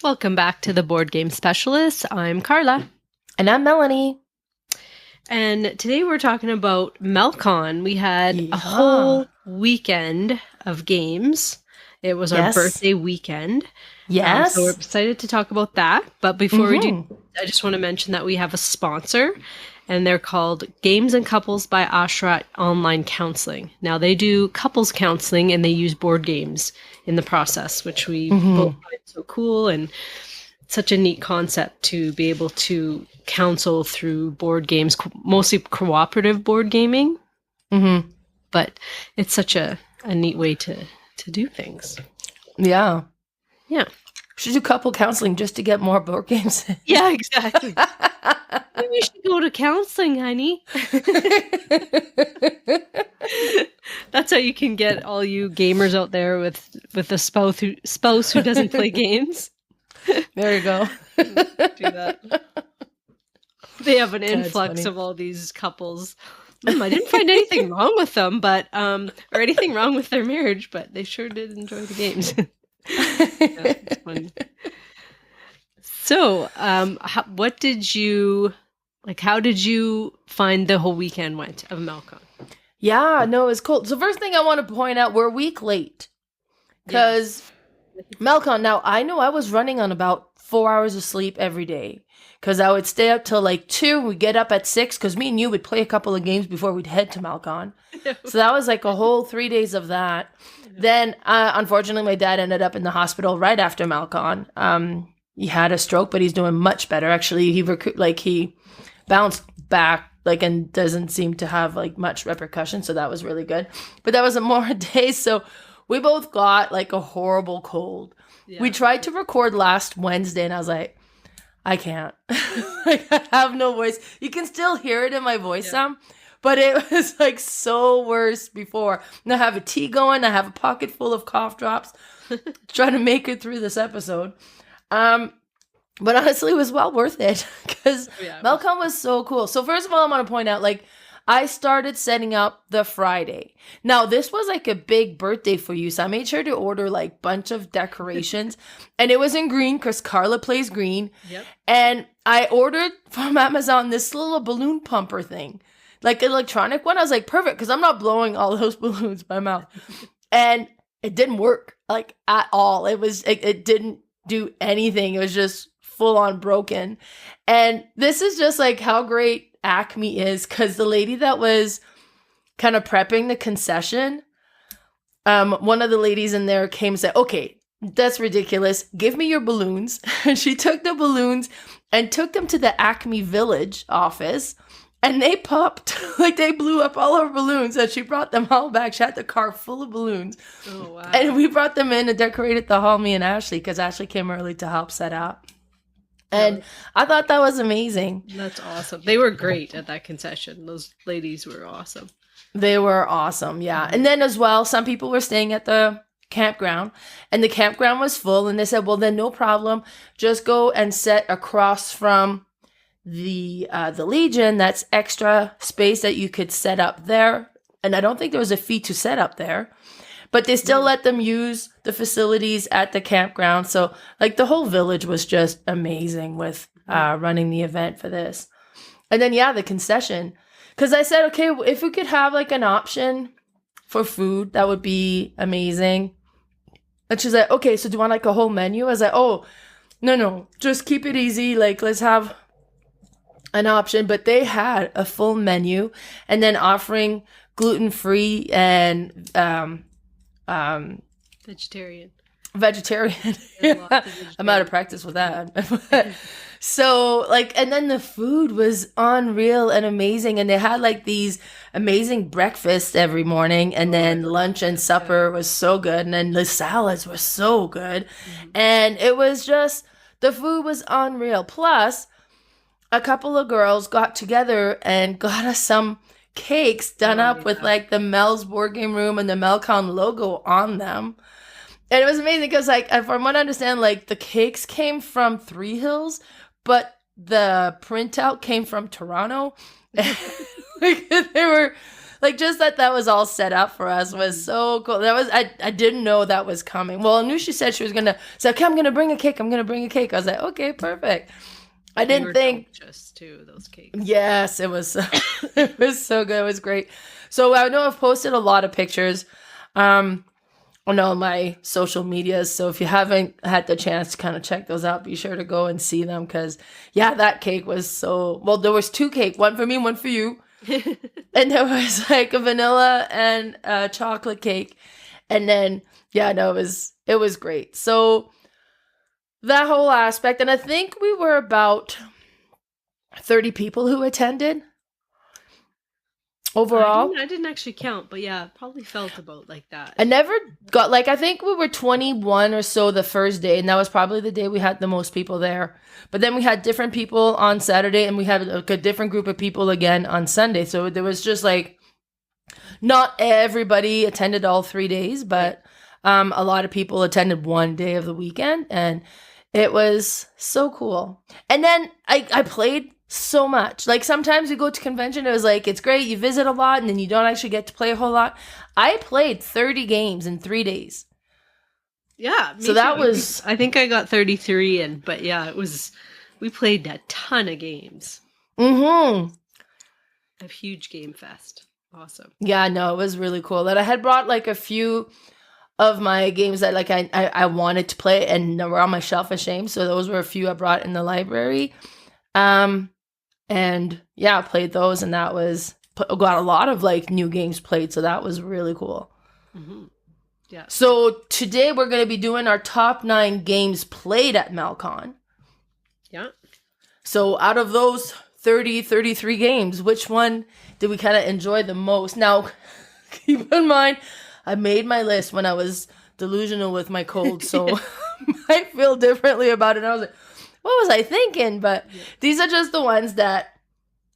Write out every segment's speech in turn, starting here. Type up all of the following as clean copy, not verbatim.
Welcome back to the Board Game Specialist. I'm Carla. And I'm Melanie. And today we're talking about MelCon. We had a whole weekend of games. It was our birthday weekend. Yes. So we're excited to talk about that. But before we do, I just want to mention that we have a sponsor, and they're called Games and Couples by Ashrat Online Counseling. Now, they do couples counseling, and they use board games in the process, which we both find so cool and such a neat concept to be able to counsel through board games, mostly cooperative board gaming. But it's such a neat way to do things. Yeah. Yeah. Should do couple counseling just to get more board games. Yeah, exactly. Maybe we should go to counseling, honey. That's how you can get all you gamers out there with a spouse who doesn't play games. There you go. Do that. They have an influx of all these couples. I didn't find anything wrong with them, but or anything wrong with their marriage, but they sure did enjoy the games. Yeah, it's funny. So, what did you like? How did you find the whole weekend went of MelCon? Yeah, no, it's cool. So first thing I want to point out, we're a week late because MelCon. Now I know I was running on about 4 hours of sleep every day because I would stay up till like 2. We'd get up at 6 because me and you would play a couple of games before we'd head to MelCon. So that was like a whole 3 days of that. Then, unfortunately, my dad ended up in the hospital right after MelCon. He had a stroke, but he's doing much better. Actually, he bounced back, and doesn't seem to have much repercussion. So that was really good. But that wasn't more days. So we both got a horrible cold. Yeah. We tried to record last Wednesday, and I was like, I can't. I have no voice. You can still hear it in my voice some. But it was so worse before. And I have a tea going. I have a pocket full of cough drops. Trying to make it through this episode. But honestly, it was well worth it. Because MelCon was so cool. So first of all, I want to point out, I started setting up the Friday. Now, this was a big birthday for you. So I made sure to order bunch of decorations. And it was in green because Carla plays green. Yep. And I ordered from Amazon this little balloon pumper thing. Electronic one. I was perfect, because I'm not blowing all those balloons by mouth. And it didn't work, at all. It didn't do anything. It was just full on broken. And this is just how great Acme is, because the lady that was kind of prepping the concession, one of the ladies in there came and said, okay, that's ridiculous. Give me your balloons. And she took the balloons and took them to the Acme Village office. And they popped, they blew up all our balloons, and she brought them all back. She had the car full of balloons. Oh, wow. And we brought them in and decorated the hall, me and Ashley, because Ashley came early to help set up. And I thought that was amazing. That's awesome. They were great at that concession. Those ladies were awesome. They were awesome, yeah. And then as well, some people were staying at the campground, and the campground was full. And they said, well, then no problem. Just go and sit across from the Legion. That's extra space that you could set up there, and I don't think there was a fee to set up there, but they still let them use the facilities at the campground. So the whole village was just amazing with running the event for this. And then the concession, because I said, okay, if we could have an option for food, that would be amazing. And she's like, okay, so do you want a whole menu? I was like, oh no, just keep it easy, let's have an option. But they had a full menu, and then offering gluten-free and vegetarian. Yeah. I'm out of practice with that. So and then the food was unreal and amazing, and they had these amazing breakfasts every morning, and then lunch and supper was so good, and then the salads were so good. And it was just, the food was unreal. Plus, a couple of girls got together and got us some cakes done up with the Mel's board game room and the MelCon logo on them. And it was amazing because from what I understand, the cakes came from Three Hills, but the printout came from Toronto. They were like just that was all set up for us was so cool. That was I didn't know that was coming. Well, I knew she said she was gonna say, okay, I'm gonna bring a cake. I was like, okay, perfect. I didn't think just too those cakes. Yes, it was. It was so good. It was great. So I know I've posted a lot of pictures on all my social medias. So if you haven't had the chance to kind of check those out, be sure to go and see them. Because yeah, that cake was so well. There was 2 cake, one for me, one for you, and there was like a vanilla and a chocolate cake, and then yeah, no, it was great. So that whole aspect, and I think we were about 30 people who attended overall. I didn't actually count, but yeah, probably felt about like that. I never got, like, I think we were 21 or so the first day, and that was probably the day we had the most people there. But then we had different people on Saturday, and we had like a different group of people again on Sunday. So there was just like, not everybody attended all 3 days, but a lot of people attended one day of the weekend, and it was so cool. And then I played so much. Like sometimes you go to convention, it was like, it's great, you visit a lot, and then you don't actually get to play a whole lot. I played 30 games in 3 days. Yeah. So that was... I think I got 33 in, but yeah, we played a ton of games. Mm-hmm. A huge game fest. Awesome. Yeah, no, it was really cool. That I had brought like a few of my games that like I wanted to play and were on my shelf of shame. So those were a few I brought in the library. And yeah, I played those, and that was got a lot of like new games played, so that was really cool. Mm-hmm. Yeah. So today we're going to be doing our top 9 games played at MelCon. Yeah. So out of those 33 games, which one did we kind of enjoy the most? Now, keep in mind, I made my list when I was delusional with my cold, so I feel differently about it. I was like, what was I thinking? But these are just the ones that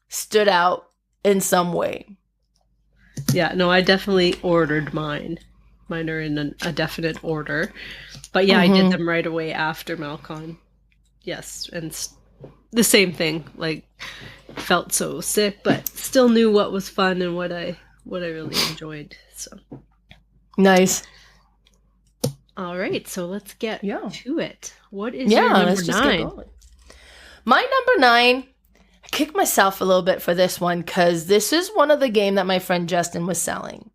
stood out in some way. Yeah, no, I definitely ordered mine. Mine are in a definite order. But yeah, I did them right away after MelCon. Yes, and the same thing. Like, felt so sick, but still knew what was fun and what I really enjoyed. So nice. All right, so let's get to it. What is your let's number just 9? get going. My number 9, I kicked myself a little bit for this one because this is one of the game that my friend Justin was selling.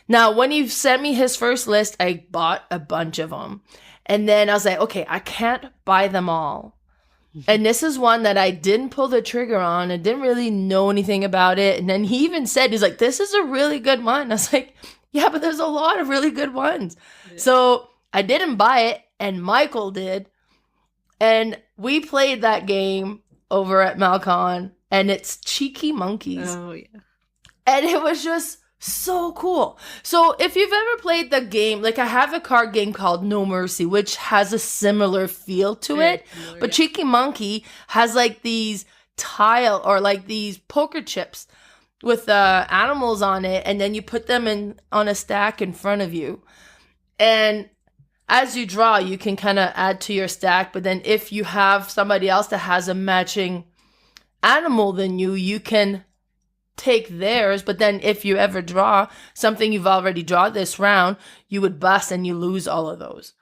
Now, when he sent me his first list, I bought a bunch of them. And then I was like, okay, I can't buy them all. And this is one that I didn't pull the trigger on. I didn't really know anything about it. And then he even said, he's like, this is a really good one. I was like, yeah, but there's a lot of really good ones. Yeah. So I didn't buy it, and Michael did. And we played that game over at MelCon, and it's Cheeky Monkeys. Oh, yeah. And it was just so cool. So if you've ever played the game, like I have a card game called No Mercy, which has a similar feel to it. But Cheeky Monkey has like these tile or like these poker chips with animals on it. And then you put them in on a stack in front of you. And as you draw, you can kind of add to your stack. But then if you have somebody else that has a matching animal than you, you can take theirs. But then if you ever draw something you've already drawn this round, you would bust and you lose all of those.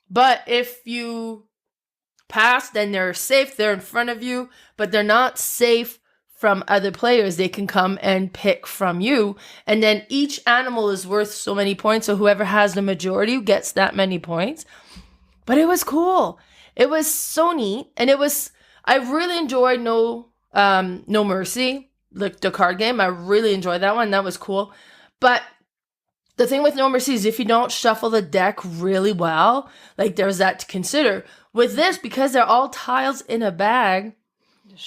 But if you pass, then they're safe. They're in front of you, but they're not safe from other players. They can come and pick from you. And then each animal is worth so many points. So whoever has the majority gets that many points. But it was cool. It was so neat. And I really enjoyed No Mercy. Like the card game, I really enjoyed that one. That was cool. But the thing with No Mercy is if you don't shuffle the deck really well, like there's that to consider. With this, because they're all tiles in a bag,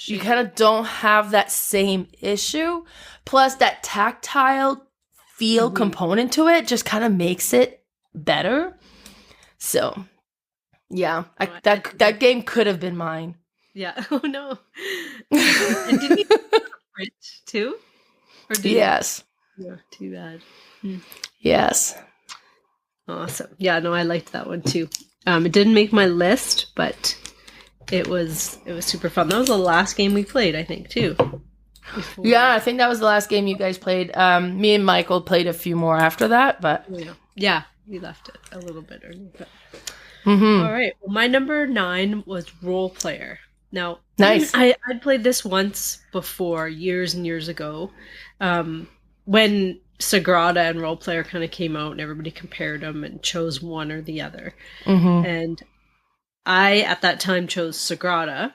you kind of don't have that same issue. Plus that tactile feel component to it just kind of makes it better. So, yeah, that game could have been mine. Yeah. Oh, no. And didn't you print too? Or yes. Yeah, too bad. Yes. Awesome. Yeah, no, I liked that one too. It didn't make my list, but it was super fun. That was the last game we played, I think, too. before. Yeah, I think that was the last game you guys played. Me and Michael played a few more after that, but Yeah, we left it a little bit early. But... Mm-hmm. All right. Well, my number 9 was Role Player. Now, nice. I'd played this once before, years and years ago, when Sagrada and Role Player kind of came out and everybody compared them and chose one or the other. Mm-hmm. And I, at that time, chose Sagrada.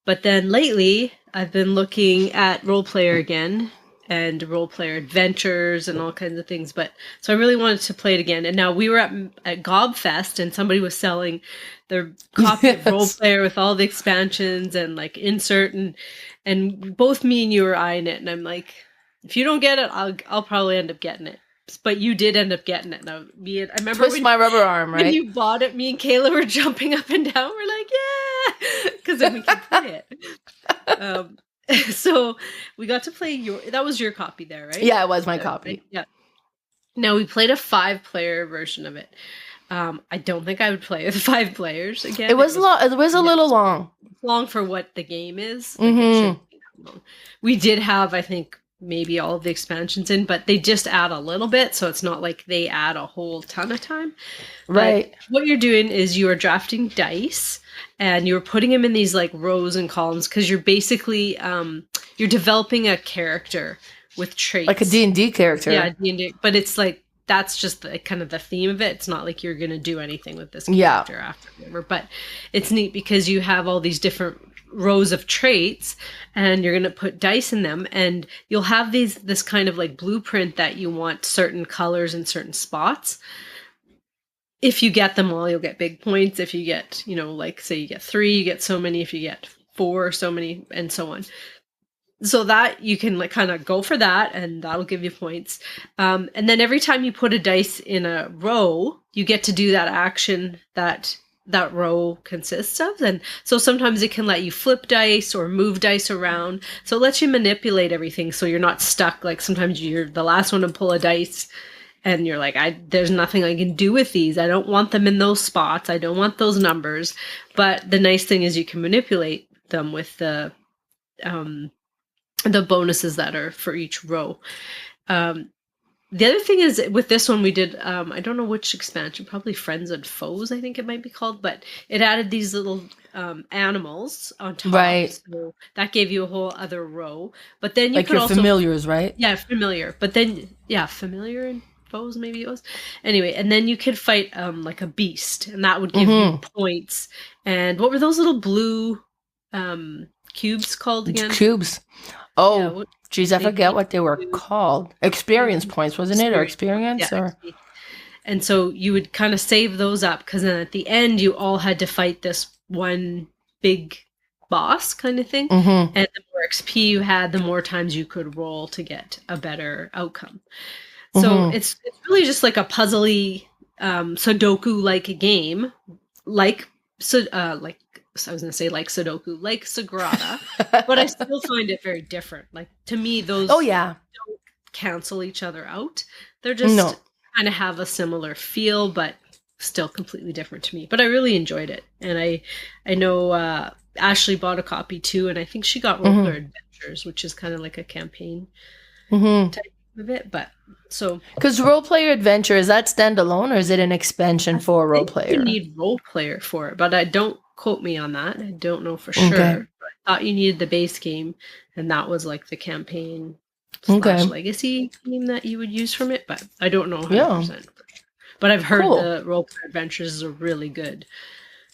But then lately, I've been looking at Role Player again and Role Player Adventures and all kinds of things. But so I really wanted to play it again. And now we were at Gobfest and somebody was selling their copy of Role Player with all the expansions and like insert and both me and you were eyeing it. And I'm like, if you don't get it, I'll probably end up getting it. But you did end up getting it. Now, I remember twist my rubber arm, right? When you bought it, me and Kayla were jumping up and down. We're like, yeah, because then we could play it. So we got to play that was your copy there, right? Yeah, it was my copy. Right? Yeah. Now we played a 5-player version of it. I don't think I would play with 5 players again. It was long. It was a little long. Long for what the game is. Like it shouldn't be that long. We did have, I think, maybe all of the expansions in, but they just add a little bit, so it's not like they add a whole ton of time. Right. But what you're doing is you are drafting dice and you're putting them in these like rows and columns because you're basically you're developing a character with traits. Like a D&D character. Yeah, D&D, but it's like that's just kind of the theme of it. It's not like you're going to do anything with this character after. But it's neat because you have all these different rows of traits and you're going to put dice in them and you'll have this kind of like blueprint that you want certain colors in certain spots. If you get them all, you'll get big points. If you get, like say you get 3, you get so many. If you get 4, so many, and so on. So that you can like kind of go for that and that'll give you points. And then every time you put a dice in a row, you get to do that action that row consists of. And so sometimes it can let you flip dice or move dice around. So it lets you manipulate everything so you're not stuck. Like sometimes you're the last one to pull a dice and you're like, there's nothing I can do with these. I don't want them in those spots. I don't want those numbers. But the nice thing is you can manipulate them with the bonuses that are for each row. The other thing is with this one we did, I don't know which expansion, probably Friends and Foes, I think it might be called, but it added these little animals on top. Right. So that gave you a whole other row. But then you like could your also... familiars, right? Yeah, familiar. But then, familiar and foes maybe it was. Anyway, and then you could fight like a beast, and that would give you points. And what were those little blue cubes called again? Cubes. Oh, geez, I forget what they were called. Experience points, wasn't it? Or experience? Yeah, or... And so you would kind of save those up because then at the end you all had to fight this one big boss kind of thing. And the more XP you had, the more times you could roll to get a better outcome. So it's really just like a puzzly Sudoku-like game, like I was going to say like Sudoku, like Sagrada, but I still find it very different. Like to me, those don't cancel each other out. They're just kind of have a similar feel, but still completely different to me. But I really enjoyed it. And I know Ashley bought a copy too, and I think she got Role Player Adventures, which is kind of like a campaign type of it. But so... Because Role Player Adventure, is that standalone or is it an expansion for Role Player? You need Role Player for it, but I don't quote me on that. I don't know for sure. But I thought you needed the base game, and that was like the campaign / legacy game that you would use from it, but I don't know 100% for sure. But I've heard the Role Player Adventures is a really good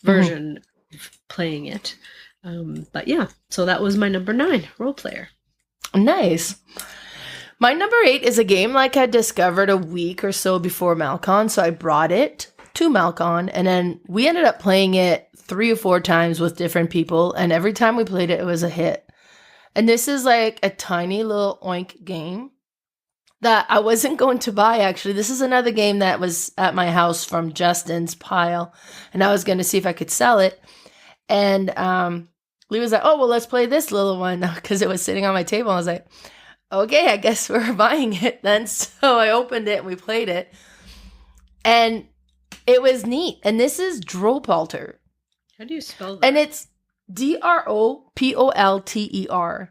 version of playing it. But yeah, so that was my number 9, Role Player. Nice. My number 8 is a game like I discovered a week or so before MelCon, so I brought it to MelCon, and then we ended up playing it 3 or 4 times with different people, and every time we played it, it was a hit. And this is like a tiny little oink game that I wasn't going to buy, actually. This is another game that was at my house from Justin's pile, and I was going to see if I could sell it. And Lee was like, oh, well, let's play this little one, because it was sitting on my table. I was like, okay, I guess we're buying it then. So I opened it and we played it. And it was neat. And this is DroPolter. How do you spell that? And it's DroPolter.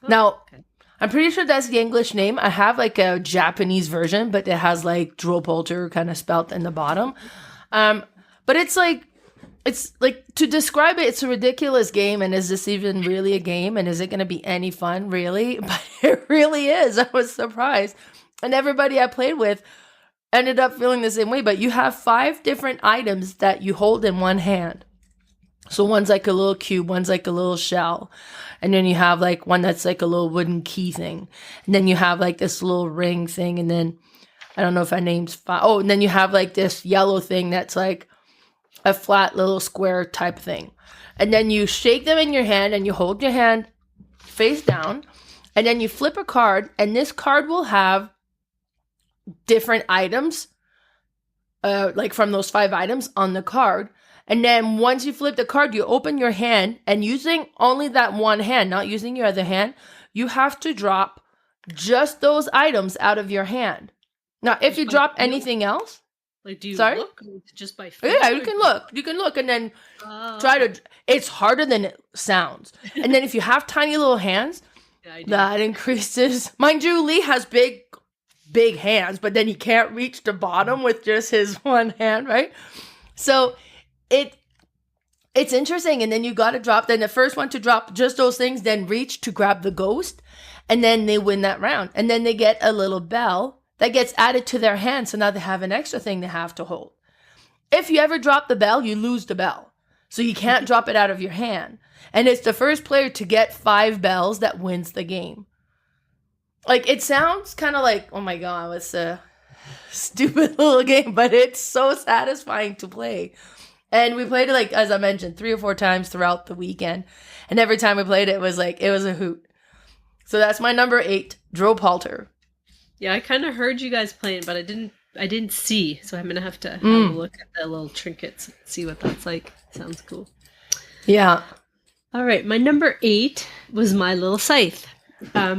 Now, Okay. I'm pretty sure that's the English name. I have like a Japanese version, but it has like DroPolter kind of spelt in the bottom. But it's like to describe it, it's a ridiculous game. And is this even really a game? And is it going to be any fun, really? But it really is. I was surprised. And everybody I played with ended up feeling the same way. But you have 5 different items that you hold in one hand. So one's like a little cube, one's like a little shell. And then you have like one that's like a little wooden key thing. And then you have like this little ring thing. And then I don't know if I named 5. Oh, and then you have like this yellow thing that's like a flat little square type thing. And then you shake them in your hand and you hold your hand face down. And then you flip a card. And this card will have different items, like from those 5 items on the card. And then once you flip the card, you open your hand, and using only that one hand, not using your other hand, you have to drop just those items out of your hand. Now, if you drop anything else, like, do you sorry? look just by feel? Yeah, you can look. You can look and then try to. It's harder than it sounds. And then if you have tiny little hands, that increases. Mind you, Lee has big hands, but then he can't reach the bottom with just his one hand, right? So it's interesting. And then you got to drop. Then the first one to drop just those things, then reach to grab the ghost, and then they win that round. And then they get a little bell that gets added to their hand. So now they have an extra thing they have to hold. If you ever drop the bell, you lose the bell. So you can't drop it out of your hand. And it's the first player to get 5 bells that wins the game. Like, it sounds kind of like, oh my God, it's a stupid little game, but it's so satisfying to play. And we played it, like, as I mentioned, 3 or 4 times throughout the weekend. And every time we played it was like, it was a hoot. So that's my number 8, DroPolter. Yeah, I kind of heard you guys playing, but I didn't see. So I'm going to have to have a look at the little trinkets and see what that's like. Sounds cool. Yeah. All right. My number 8 was My Little Scythe.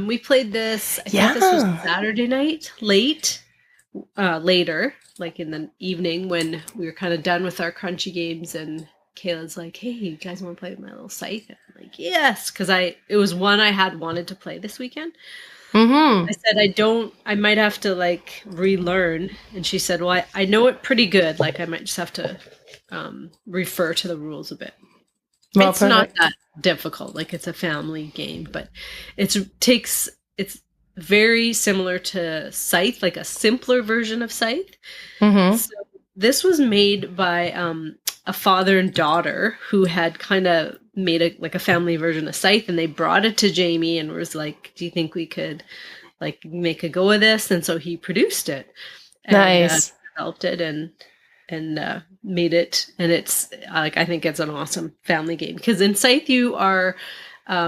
We played this, I think this was Saturday night, later, like in the evening when we were kind of done with our crunchy games, and Kayla's like, hey, you guys want to play with My Little Scythe? And I'm like, yes, because it was one I had wanted to play this weekend. I said, I might have to like relearn. And she said, well, I know it pretty good. Like I might just have to refer to the rules a bit. Well, it's not that difficult. Like it's a family game, but it's very similar to Scythe, like a simpler version of Scythe. So this was made by a father and daughter who had kind of made a family version of Scythe, and they brought it to Jamie and was like, do you think we could like make a go of this? And so he produced it. Nice. Developed it and made it, and it's like, I think it's an awesome family game, because in Scythe you are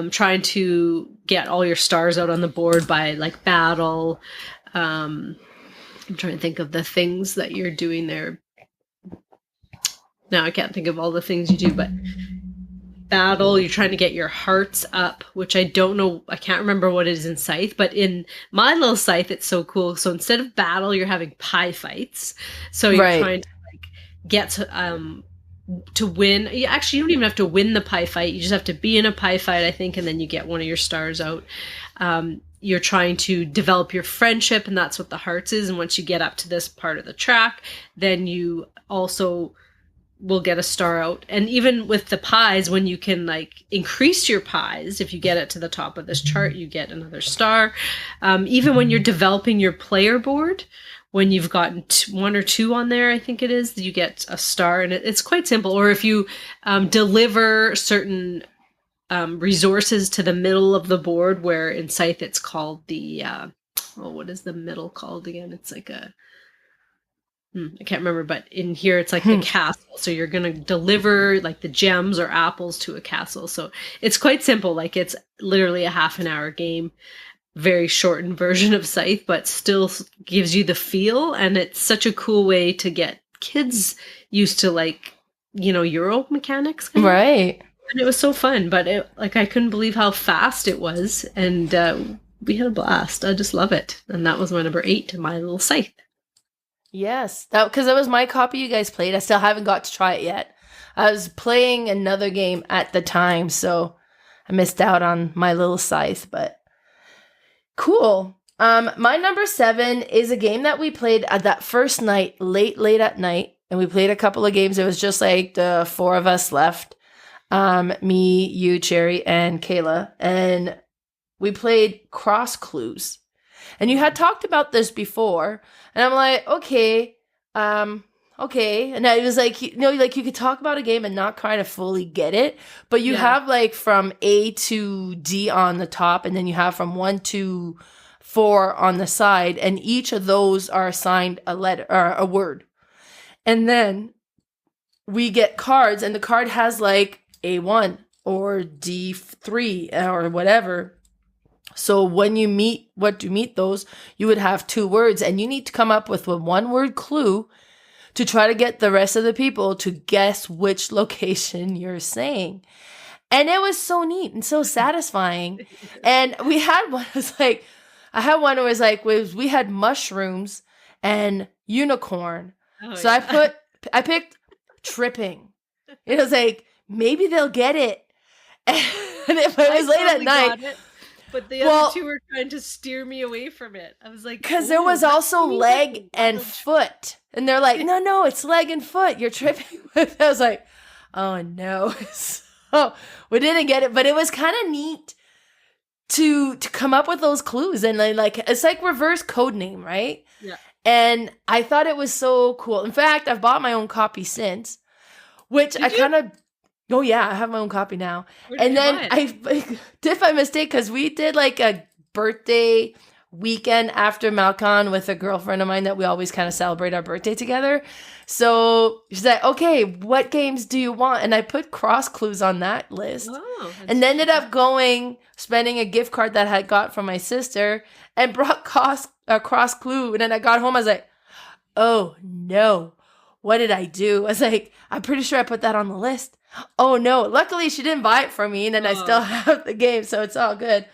trying to get all your stars out on the board by like battle. I'm trying to think of the things that you're doing there. Now I can't think of all the things you do, but battle, you're trying to get your hearts up, which I don't know, I can't remember what it is in Scythe, but in My Little Scythe it's so cool. So instead of battle, you're having pie fights. So you're trying to like get to win. Actually, you don't even have to win the pie fight. You just have to be in a pie fight, I think, and then you get one of your stars out. You're trying to develop your friendship, and that's what the hearts is. And once you get up to this part of the track, then you also will get a star out. And even with the pies, when you can like increase your pies, if you get it to the top of this chart, you get another star. Even when you're developing your player board, when you've gotten 1 or 2 on there, I think it is, you get a star. And it's quite simple. Or if you deliver certain resources to the middle of the board, where in Scythe it's called the what is the middle called again? It's like a I can't remember, but in here it's like the castle. So you're going to deliver like the gems or apples to a castle. So it's quite simple. Like it's literally a half an hour game, very shortened version of Scythe, but still gives you the feel. And it's such a cool way to get kids used to like, Euro mechanics. Right. And it was so fun, but I couldn't believe how fast it was. And we had a blast. I just love it. And that was my number 8, My Little Scythe. Yes, because that was my copy you guys played. I still haven't got to try it yet. I was playing another game at the time, so I missed out on My Little Scythe, but Cool. My number 7 is a game that we played at that first night, late at night. And we played a couple of games. It was just like the 4 of us left. Me, you, Cherry, and Kayla. And we played Cross Clues. And you had talked about this before. And I'm like, okay. And I was like, like you could talk about a game and not kind of fully get it. But you have like from A to D on the top. And then you have from 1 to 4 on the side. And each of those are assigned a letter or a word. And then we get cards, and the card has like A1 or D3 or whatever. So when you meet those, you would have 2 words, and you need to come up with a 1-word clue to try to get the rest of the people to guess which location you're saying. And it was so neat and so satisfying. And we had one, I had one where it was like, we had mushrooms and unicorn. Oh, so yeah. I picked tripping. It was like, maybe they'll get it. And if it was late at night. But the other 2 were trying to steer me away from it. I was like, because there was also leg and foot. And they're like, no, it's leg and foot. You're tripping with. I was like, oh no. So we didn't get it, but it was kind of neat to come up with those clues. And like, it's like reverse code name, right? Yeah. And I thought it was so cool. In fact, I've bought my own copy since, which I kind of, oh yeah, I have my own copy now. And then I did by mistake because we did like a birthday weekend after MelCon with a girlfriend of mine that we always kind of celebrate our birthday together. So she's like, okay, what games do you want? And I put Cross Clues on that list. And ended up spending a gift card that I got from my sister and brought Cross Clue. And then I got home, I was like, oh no, what did I do? I was like, I'm pretty sure I put that on the list. Oh no, luckily she didn't buy it for me, and then I still have the game, so it's all good.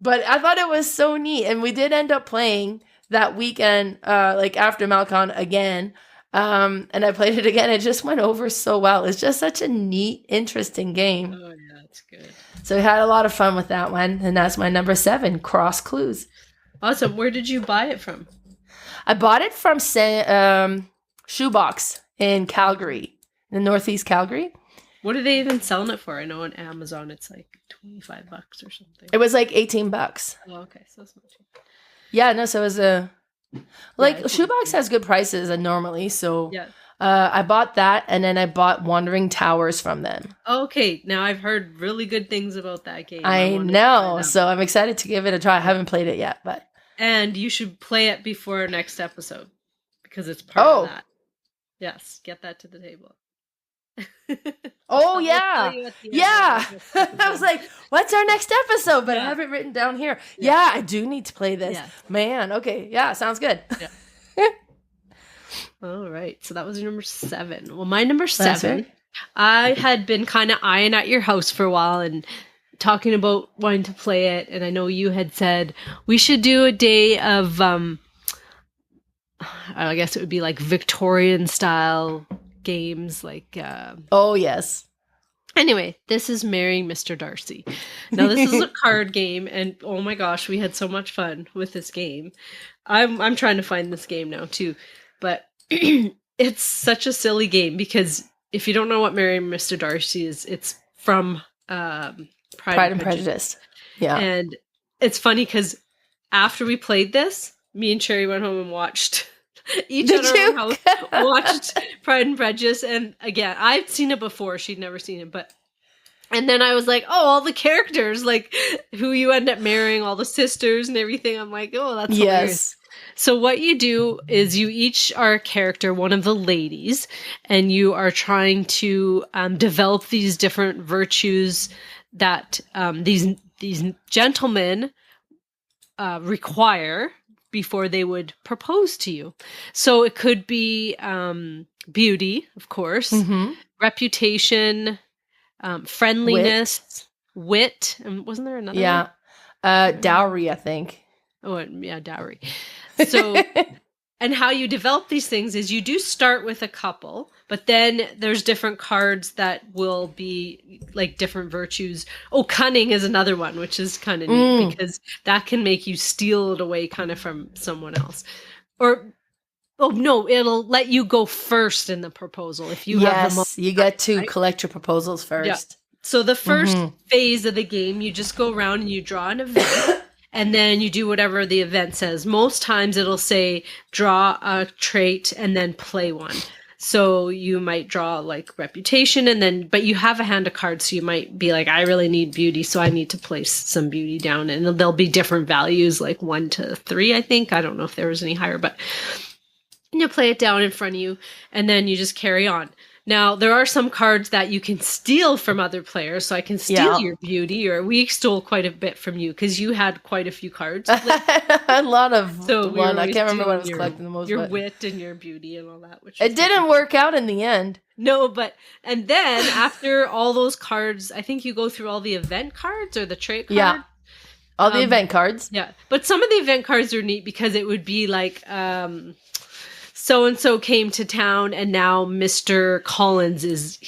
But I thought it was so neat, and we did end up playing that weekend, like after MelCon again, and I played it again. It just went over so well. It's just such a neat, interesting game. Oh yeah, that's good. So we had a lot of fun with that one, and that's my number 7, Cross Clues. Awesome. Where did you buy it from? I bought it from Shoebox in Calgary, in Northeast Calgary. What are they even selling it for? I know on Amazon it's like $25 or something. It was like $18. Oh, okay. So it's not too bad. Yeah, no, so it was Shoebox has good prices normally, so yeah. I bought that, and then I bought Wandering Towers from them. Okay, now I've heard really good things about that game. I know, so I'm excited to give it a try. I haven't played it yet, but... And you should play it before our next episode, because it's part of that. Yes, get that to the table. Oh yeah, yeah. I was like, "What's our next episode?" But I have it written down here. Yeah, I do need to play this. Yeah. Man, okay, yeah, sounds good. Yeah. All right, so that was your number 7. Well, my number 7, I had been kind of eyeing at your house for a while and talking about wanting to play it, and I know you had said we should do a day of, I guess it would be like Victorian style games, like oh yes. Anyway, this is Marrying Mr. Darcy. Now this is a card game, and oh my gosh, we had so much fun with this game. I'm trying to find this game now too, but it's such a silly game because if you don't know what Marrying Mr. Darcy is, it's from Pride and Prejudice. Yeah, and it's funny because after we played this, me and Cherry went home and watched. Each at our own house watched Pride and Prejudice, and again, I've seen it before. She'd never seen it, and then I was like, oh, all the characters, like who you end up marrying, all the sisters and everything. I'm like, oh, that's hilarious. So what you do is you each are a character, one of the ladies, and you are trying to develop these different virtues that these gentlemen require before they would propose to you. So it could be beauty, of course, reputation, friendliness, wit. And wasn't there another one? Dowry, I think. Oh, yeah, dowry. So And how you develop these things is you do start with a couple, but then there's different cards that will be like different virtues. Oh, cunning is another one, which is kind of neat because that can make you steal it away kind of from someone else. Or, oh no, it'll let you go first in the proposal if you have the most. You get to collect your proposals first. Yeah. So the first phase of the game, you just go around and you draw an event. And then you do whatever the event says. Most times it'll say draw a trait and then play one. So you might draw like reputation but you have a hand of cards. So you might be like, I really need beauty. So I need to place some beauty down, and there'll be different values, like 1 to 3, I think. I don't know if there was any higher, but you play it down in front of you and then you just carry on. Now, there are some cards that you can steal from other players, so I can steal your beauty, or we stole quite a bit from you because you had quite a few cards. A lot of one. I can't remember what I was collecting the most. Your wit and your beauty and all that. Which it didn't work out in the end. No, and then after all those cards, I think you go through all the event cards or the trait cards. Yeah, all the event cards. Yeah, but some of the event cards are neat because it would be like... so-and-so came to town and now Mr. Collins is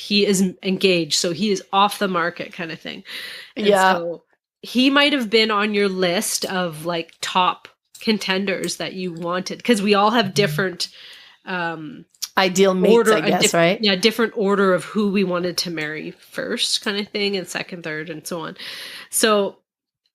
engaged. So he is off the market kind of thing. And so he might have been on your list of like top contenders that you wanted. Cause we all have different, ideal mates, I guess, right? Yeah. Different order of who we wanted to marry first kind of thing, and second, third, and so on. So,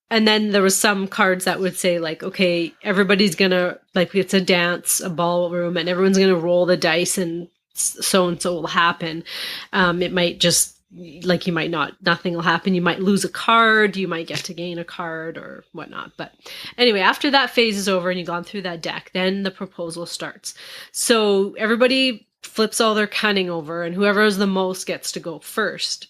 and then there was some cards that would say like, okay, everybody's gonna, like, it's a dance, a ballroom, and everyone's gonna roll the dice and so will happen. It might just, like, nothing will happen. You might lose a card, you might get to gain a card or whatnot. But anyway, after that phase is over and you've gone through that deck, then the proposal starts. So everybody flips all their cunning over, and whoever has the most gets to go first.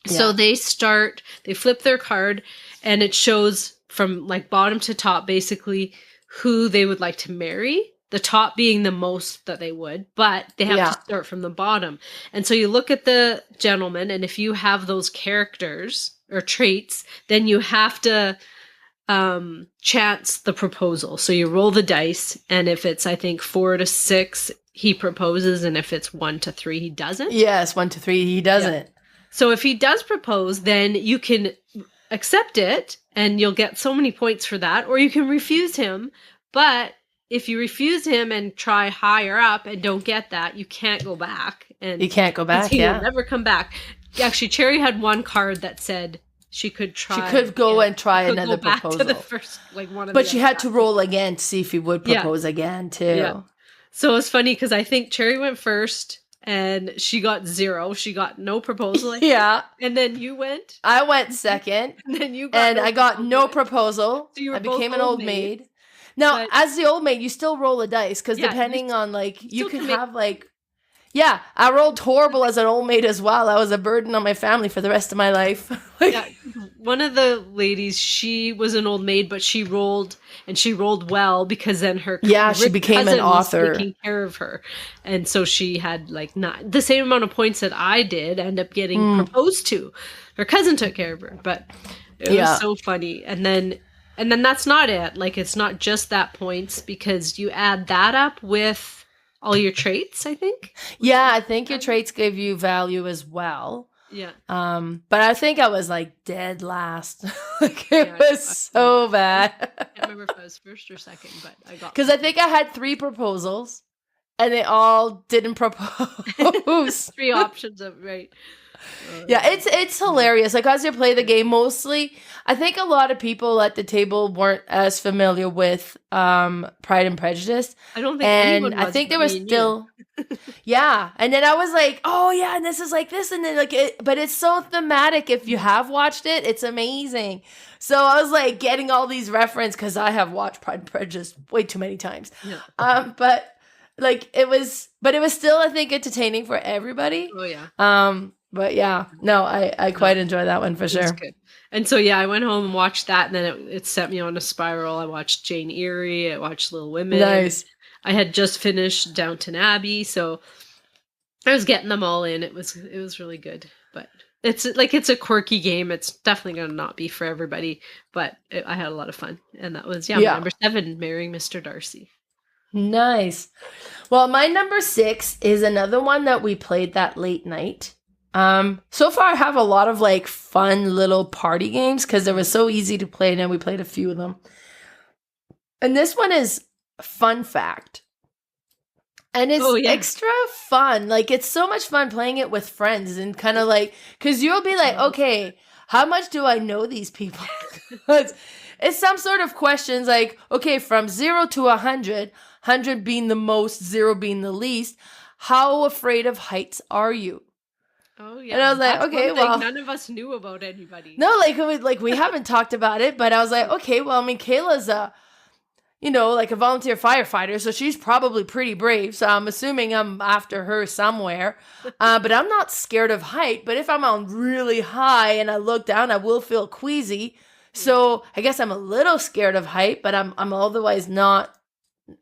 Yeah. So they flip their card, and it shows from like bottom to top basically who they would like to marry, the top being the most that they would, but they have to start from the bottom. And so you look at the gentleman, and if you have those characters or traits, then you have to chance the proposal. So you roll the dice, and if it's, I think, 4 to 6, he proposes, and if it's 1 to 3, he doesn't. Yes, 1 to 3, he doesn't. Yeah. So if he does propose, then you can accept it and you'll get so many points for that, or you can refuse him. But if you refuse him and try higher up and don't get that, you can't go back. And you can't go back, you'll never come back. Actually, Cherry had one card that said she could try. She could go and try another proposal. To the first, like, one of but she had to roll again to see if he would propose again, too. Yeah. So it's funny because I think Cherry went first. And she got 0. She got no proposal. Yeah. And then you went? I went second. And then you got I got no proposal. So I became an old maid. Now, as the old maid, you still roll a dice. Because depending on, like, you can have, like... Yeah, I rolled horrible as an old maid as well. I was a burden on my family for the rest of my life. One of the ladies, she was an old maid, but she rolled well because then her she became an author, was taking care of her, and so she had like not the same amount of points that I did. End up getting proposed to. Her cousin took care of her, but it was so funny. And then that's not it. Like, it's not just that points, because you add that up with all your traits, I think. Yeah, I think your traits give you value as well. Yeah. But I think I was like dead last. Like, it was so bad. I can't remember if I was first or second, but I got. Because I think I had 3 proposals, and they all didn't propose. 3 options of right. Yeah, it's hilarious. Like, as you play the game, mostly, I think a lot of people at the table weren't as familiar with Pride and Prejudice. I don't think anyone was. I think there was still... Yeah, and then I was like, oh yeah, and this is like this, and then like but it's so thematic. If you have watched it, it's amazing. So I was like getting all these references because I have watched Pride and Prejudice way too many times. Yeah. But like it was still, I think, entertaining for everybody. Oh yeah. But yeah, no, I quite enjoy that one for sure. Good. And so yeah, I went home and watched that, and then it set me on a spiral. I watched Jane Eyre. I watched Little Women. Nice. I had just finished Downton Abbey, so I was getting them all in. It was really good, but it's a quirky game. It's definitely going to not be for everybody, but I had a lot of fun, and that was number 7, marrying Mr. Darcy. Nice. Well, my number 6 is another one that we played that late night. So far I have a lot of like fun little party games because they were so easy to play, and then we played a few of them. And this one is Fun Fact. And it's extra fun. Like, it's so much fun playing it with friends and kind of like, because you'll be like, okay, how much do I know these people? It's some sort of questions like, okay, from 0 to 100, 100 being the most, 0 being the least, how afraid of heights are you? Oh, yeah. And I was like, okay, well. None of us knew about anybody. No, like we haven't talked about it, but I was like, okay, well, I mean, Kayla's like a volunteer firefighter, so she's probably pretty brave. So I'm assuming I'm after her somewhere. But I'm not scared of height. But if I'm on really high and I look down, I will feel queasy. So I guess I'm a little scared of height, but I'm otherwise not.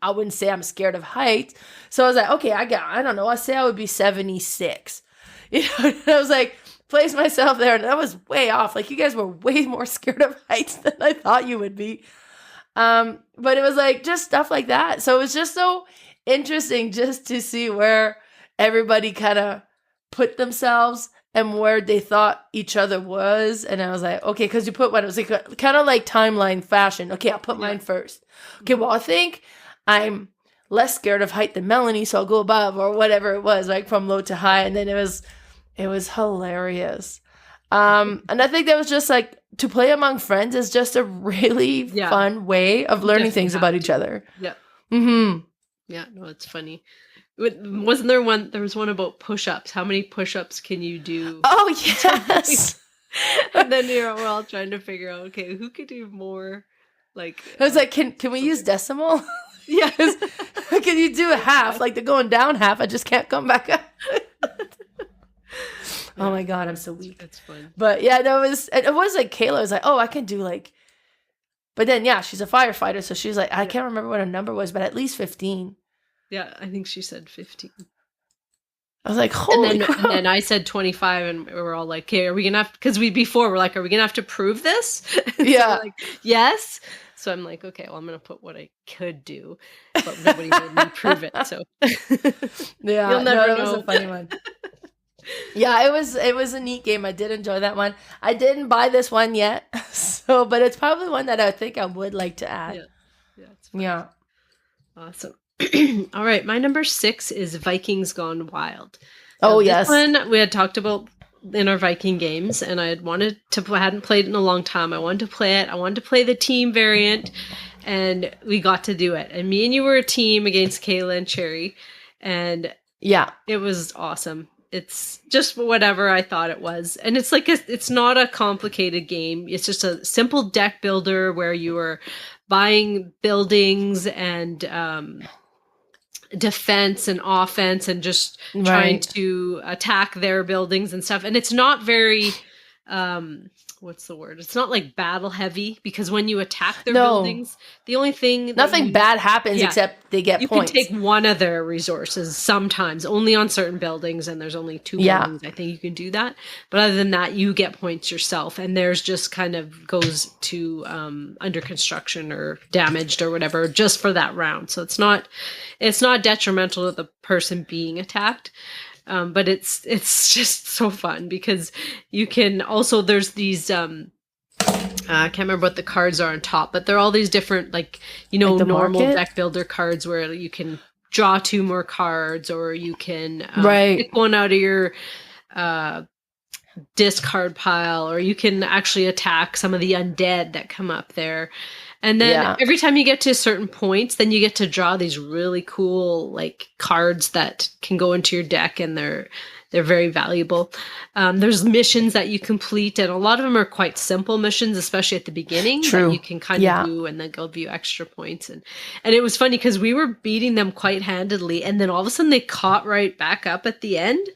I wouldn't say I'm scared of height. So I was like, okay, I don't know. I say I would be 76. And I was like, place myself there, and that was way off. Like, you guys were way more scared of heights than I thought you would be. But it was like just stuff like that. So it was just so interesting just to see where everybody kind of put themselves and where they thought each other was. And I was like, okay, because you put one, it was like kind of like timeline fashion. Okay, I'll put mine first. Okay, well, I think I'm less scared of height than Melanie, so I'll go above, or whatever it was, like from low to high. And then it was hilarious. And I think that was just like, to play among friends is just a really fun way of learning things about each other. Yeah. Mm-hmm. Yeah, no, it's funny. Wasn't there one? There was one about push-ups. How many push-ups can you do? Oh, yes. And then we're all trying to figure out, okay, who could do more? Like, I was like, can we use decimal? Yes. Can you do a half? Like, they're going down half. I just can't come back up. Oh my God, I'm so weak. It's fun. But yeah, it was like Kayla was like, oh, I can do like, but then yeah, she's a firefighter, so she's like, I can't remember what her number was, but at least 15. Yeah, I think she said 15. I was like, holy crap. And then I said 25, and we were all like, okay, are we gonna have, because before we're like, are we gonna have to prove this? Yeah. So like, yes. So I'm like, okay, well, I'm gonna put what I could do, but nobody made me prove it. So yeah, you'll never know. That was a funny one. Yeah, it was a neat game. I did enjoy that one. I didn't buy this one yet, but it's probably one that I think I would like to add. Yeah, it's fun. Yeah. Awesome. All right, my number 6 is Vikings Gone Wild. Oh, this yes. one we had talked about in our Viking games, and I hadn't played it in a long time. I wanted to play it. I wanted to play the team variant, and we got to do it. And me and you were a team against Kayla and Cherry, and yeah, it was awesome. It's just whatever I thought it was. And it's like, it's not a complicated game. It's just a simple deck builder where you are buying buildings and defense and offense and just trying to attack their buildings and stuff. And it's not very, what's the word? It's not like battle heavy, because when you attack their buildings, the only thing... Nothing bad happens except they get points. You can take one of their resources sometimes, only on certain buildings, and there's only 2 buildings. I think you can do that. But other than that, you get points yourself, and theirs just kind of goes to under construction or damaged or whatever, just for that round. So it's not detrimental to the person being attacked. But it's just so fun because you can also, there's these, I can't remember what the cards are on top, but they're all these different, like normal market? Deck builder cards where you can draw 2 more cards, or you can pick one out of your discard pile, or you can actually attack some of the undead that come up there. And then every time you get to certain points, then you get to draw these really cool like cards that can go into your deck, and they're very valuable. There's missions that you complete, and a lot of them are quite simple missions, especially at the beginning. True. That you can kind of do, and then give you extra points. And it was funny because we were beating them quite handedly, and then all of a sudden they caught right back up at the end.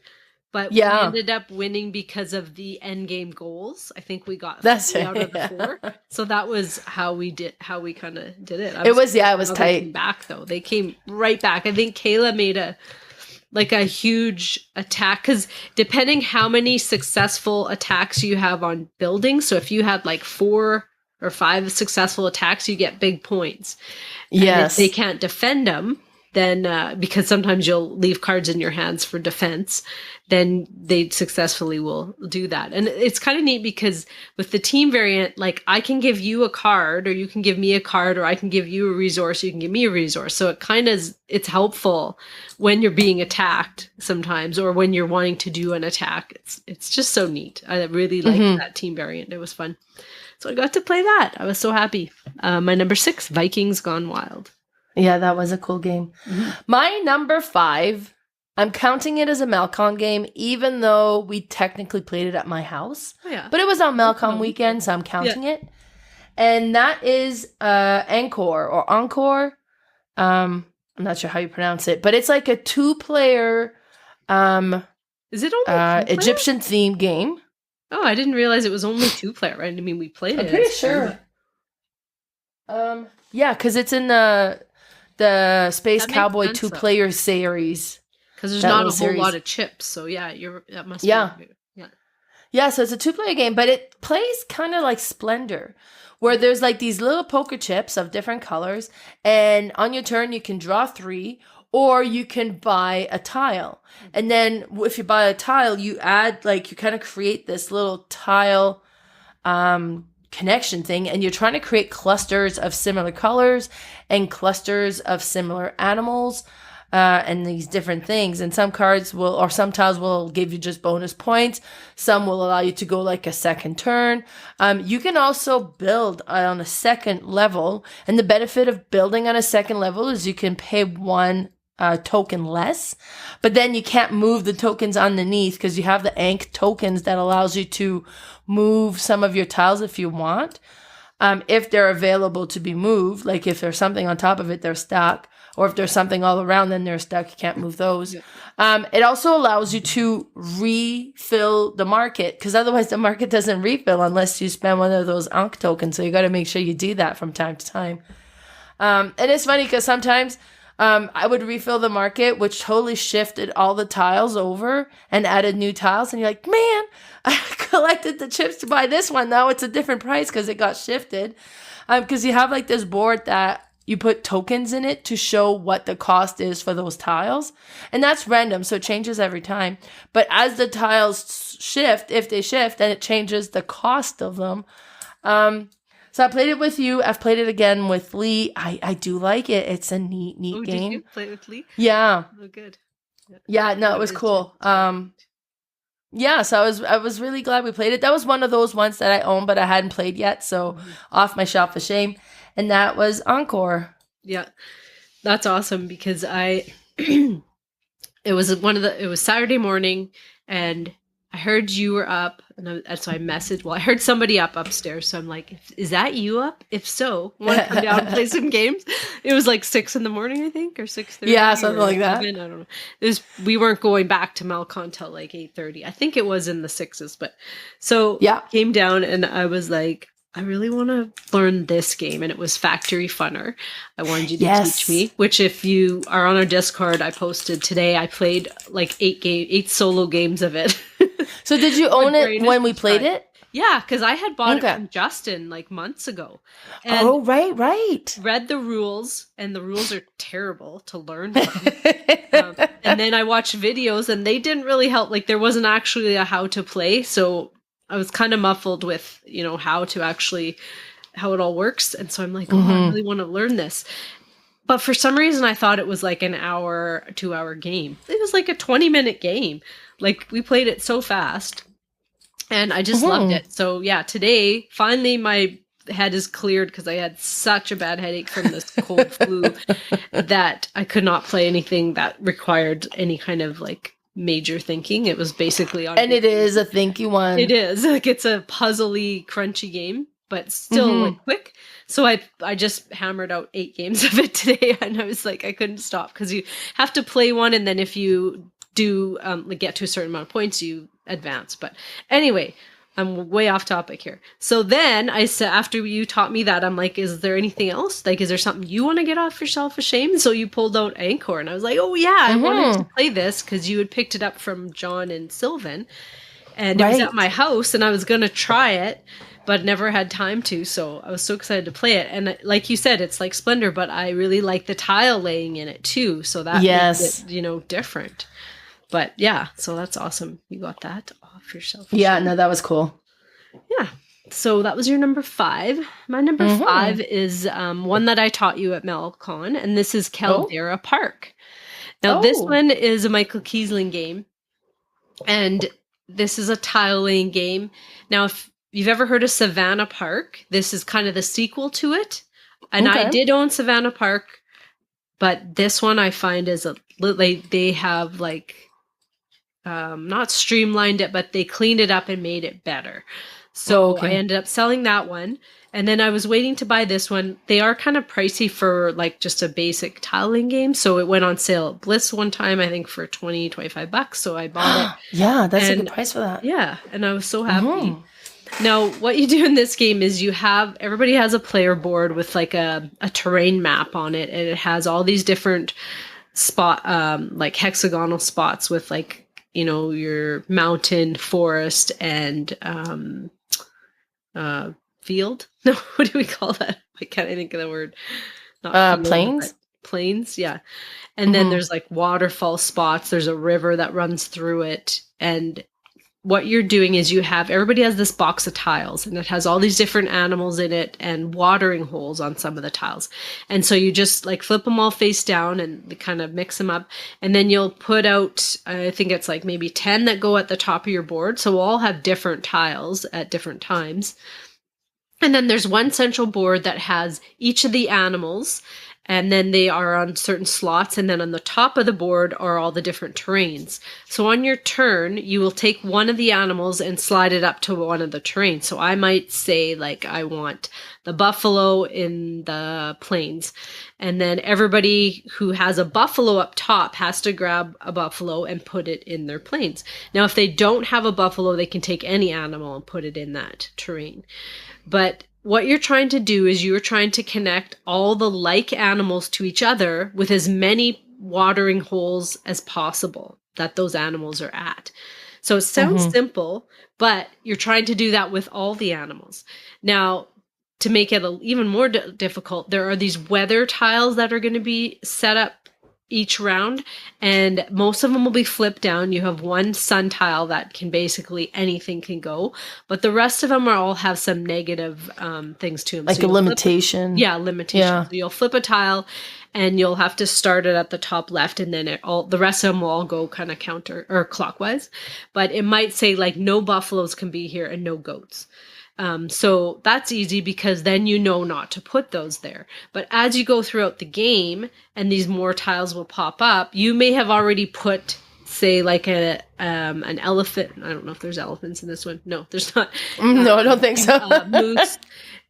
But we ended up winning because of the end game goals. I think we got 3 out of the 4. So that was how we kind of did it. It was tight. Back though, they came right back. I think Kayla made a huge attack, because depending how many successful attacks you have on buildings. So if you had like 4 or 5 successful attacks, you get big points. And Yes. if they can't defend them, then because sometimes you'll leave cards in your hands for defense, then they successfully will do that. And it's kind of neat because with the team variant, like I can give you a card, or you can give me a card, or I can give you a resource, you can give me a resource. So it kind of it's helpful when you're being attacked sometimes, or when you're wanting to do an attack. It's just so neat. I really liked that team variant. It was fun. So I got to play that. I was so happy. My number 6, Vikings Gone Wild. Yeah, that was a cool game. My number 5, I'm counting it as a MelCon game, even though we technically played it at my house. Oh, yeah. But it was on MelCon weekend, so I'm counting it. And that is Ankh'or or Ankh'or. I'm not sure how you pronounce it, but it's like a 2-player Is it only 2-player? Egyptian themed game. Oh, I didn't realize it was only 2-player. Right? I mean, we played it. I'm pretty sure. Yeah, because it's in the Space Cowboy 2-player series. Because there's not a whole lot of chips, so yeah, that must be. Yeah, so it's a 2-player game, but it plays kind of like Splendor, where there's like these little poker chips of different colors, and on your turn you can draw 3, or you can buy a tile. And then if you buy a tile, you add, like, you kind of create this little tile connection thing, and you're trying to create clusters of similar colors and clusters of similar animals. And these different things. And some cards will, or some tiles will give you just bonus points. Some will allow you to go like a second turn. You can also build on a second level. And the benefit of building on a second level is you can pay 1 token less. But then you can't move the tokens underneath because you have the Ankh tokens that allows you to move some of your tiles if you want. If they're available to be moved, like if there's something on top of it, they're stuck. Or if there's something all around, then they're stuck. You can't move those. Yeah. It also allows you to refill the market, because otherwise the market doesn't refill unless you spend one of those Ankh tokens. So you got to make sure you do that from time to time. And it's funny because sometimes I would refill the market, which totally shifted all the tiles over and added new tiles. And you're like, man, I collected the chips to buy this one. Now it's a different price because it got shifted. Because you have like this board that you put tokens in it to show what the cost is for those tiles. And that's random, so it changes every time. But as the tiles shift, if they shift, then it changes the cost of them. So I played it with you. I've played it again with Lee. I do like it. It's a neat game. Did you play it with Lee? Yeah. Oh, good. Yeah, no, it was cool. Yeah, so I was really glad we played it. That was one of those ones that I own, but I hadn't played yet, so off my shelf for shame. And that was Ankh'or. Yeah, that's awesome because it was Saturday morning, and I heard you were up, and so I messaged. Well, I heard somebody upstairs, so I'm like, "Is that you up? If so, want to come down and play some games?" It was like 6 a.m, I think, or 6:30. Yeah, something like that. 7, I don't know. We weren't going back to MelCon till like 8:30. I think it was in the 6s, but so came down, and I was like, I really want to learn this game, and it was Factory Funner. I wanted you to teach me, which if you are on our Discord, I posted today. I played like 8 solo games of it. So did you own it when we played it? Yeah, because I had bought it from Justin like months ago. And right. Read the rules, and the rules are terrible to learn from. And then I watched videos, and they didn't really help. Like there wasn't actually a how to play, so I was kind of muffled with, how it all works. And so I'm like, I really want to learn this. But for some reason, I thought it was like an 2-hour game. It was like a 20-minute game. Like we played it so fast, and I just loved it. So yeah, today, finally my head is cleared because I had such a bad headache from this cold flu that I could not play anything that required any kind of like major thinking. It was basically it is a thinky one. It is like it's a puzzly, crunchy game, but still like quick. So I just hammered out 8 games of it today, and I was like, I couldn't stop because you have to play one, and then if you do get to a certain amount of points, you advance. But anyway, I'm way off topic here. So then I said, after you taught me that, I'm like, is there anything else? Like, is there something you want to get off yourself ashamed? So you pulled out Ankh'or, and I was like, oh yeah, I wanted to play this because you had picked it up from John and Sylvan, and it was at my house, and I was going to try it, but never had time to. So I was so excited to play it. And like you said, it's like Splendor, but I really like the tile laying in it too. So that makes it, different. But yeah, so that's awesome. You got that off yourself. Yeah, no, that was cool. Yeah. So that was your number 5. My number 5 is one that I taught you at MelCon, and this is Caldera Park. Now, this one is a Michael Kiesling game, and this is a tile-laying game. Now, if you've ever heard of Savannah Park, this is kind of the sequel to it. And I did own Savannah Park, but this one I find is they have not streamlined it, but they cleaned it up and made it better. So I ended up selling that one. And then I was waiting to buy this one. They are kind of pricey for just a basic tiling game. So it went on sale at Bliss one time, I think for $20-25. So I bought it. Yeah, that's a good price for that. Yeah. And I was so happy. Now, what you do in this game is everybody has a player board with a terrain map on it. And it has all these different hexagonal spots with your mountain, forest, and field. No, what do we call that? I can't think of the word. Not plains. Plains, yeah. And then there's waterfall spots. There's a river that runs through it, and what you're doing is everybody has this box of tiles, and it has all these different animals in it and watering holes on some of the tiles. And so you just flip them all face down and kind of mix them up. And then you'll put out, I think it's maybe 10 that go at the top of your board. So we'll all have different tiles at different times. And then there's one central board that has each of the animals, and then they are on certain slots, and then on the top of the board are all the different terrains. So on your turn, you will take one of the animals and slide it up to one of the terrains. So I might say, I want the buffalo in the plains. And then everybody who has a buffalo up top has to grab a buffalo and put it in their plains. Now, if they don't have a buffalo, they can take any animal and put it in that terrain. But what you're trying to do is you're trying to connect all the like animals to each other with as many watering holes as possible that those animals are at. So it sounds simple, but you're trying to do that with all the animals. Now, to make it even more difficult, there are these weather tiles that are going to be set up each round, and most of them will be flipped down. You have one sun tile that can basically anything can go, but the rest of them all have some negative things to them. So a limitation. Limitation. Yeah. So you'll flip a tile and you'll have to start it at the top left, and then the rest of them will all go kind of counter or clockwise. But it might say no buffaloes can be here and no goats. So that's easy because then you know not to put those there. But as you go throughout the game and these more tiles will pop up, you may have already put, say, an elephant. I don't know if there's elephants in this one. No, there's not. No, I don't think so. Moose.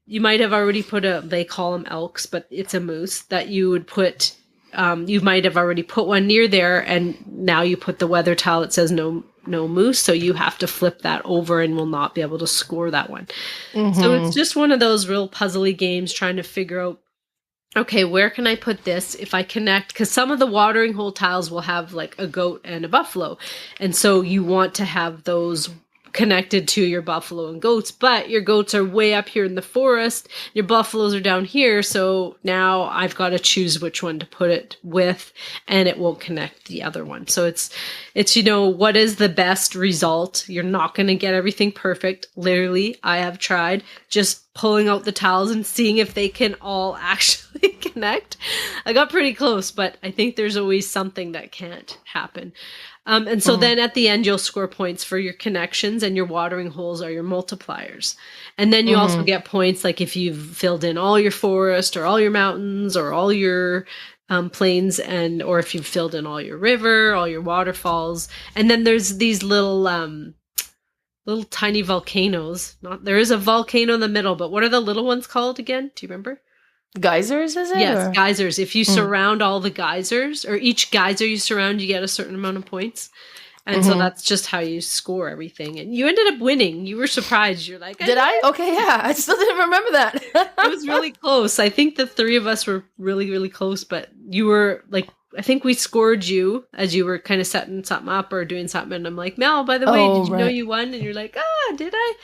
You might have already put they call them elks, but it's a moose that you would put. You might have already put one near there, and now you put the weather tile that says no moose, so you have to flip that over and will not be able to score that one. So it's just one of those real puzzly games trying to figure out, okay, where can I put this if I connect? Because some of the watering hole tiles will have a goat and a buffalo, and so you want to have those connected to your buffalo and goats, but your goats are way up here in the forest, your buffaloes are down here, so now I've got to choose which one to put it with, and it won't connect the other one. So it's what is the best result? You're not going to get everything perfect. Literally, I have tried just pulling out the tiles and seeing if they can all actually connect. I got pretty close, but I think there's always something that can't happen. And so then at the end, you'll score points for your connections, and your watering holes are your multipliers. And then you also get points if you've filled in all your forest or all your mountains or all your plains, or if you've filled in all your river, all your waterfalls. And then there's these little tiny volcanoes. There is a volcano in the middle, but what are the little ones called again? Do you remember? Geysers, is it? Yes, or? Geysers. If you surround all the geysers, or each geyser you surround, you get a certain amount of points. And so that's just how you score everything. And you ended up winning. You were surprised. You're like, Did I? Okay, yeah. I still didn't remember that. It was really close. I think the three of us were really, really close, but you were I think we scored you as you were kind of setting something up or doing something. And I'm like, Mel, by the way, did you know you won? And you're like, did I?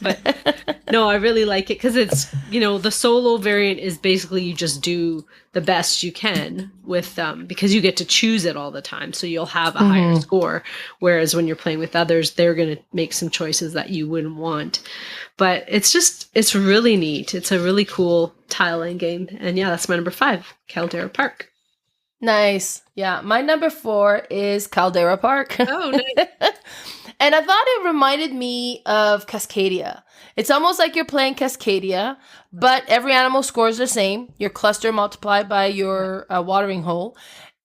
But no, I really like it because it's, the solo variant is basically you just do the best you can with because you get to choose it all the time. So you'll have a higher score. Whereas when you're playing with others, they're going to make some choices that you wouldn't want. But it's really neat. It's a really cool tile-laying game. And yeah, that's my number 5, Caldera Park. Nice. Yeah. My number 4 is Caldera Park. Oh, nice. And I thought it reminded me of Cascadia. It's almost like you're playing Cascadia, but every animal scores the same. Your cluster multiplied by your watering hole.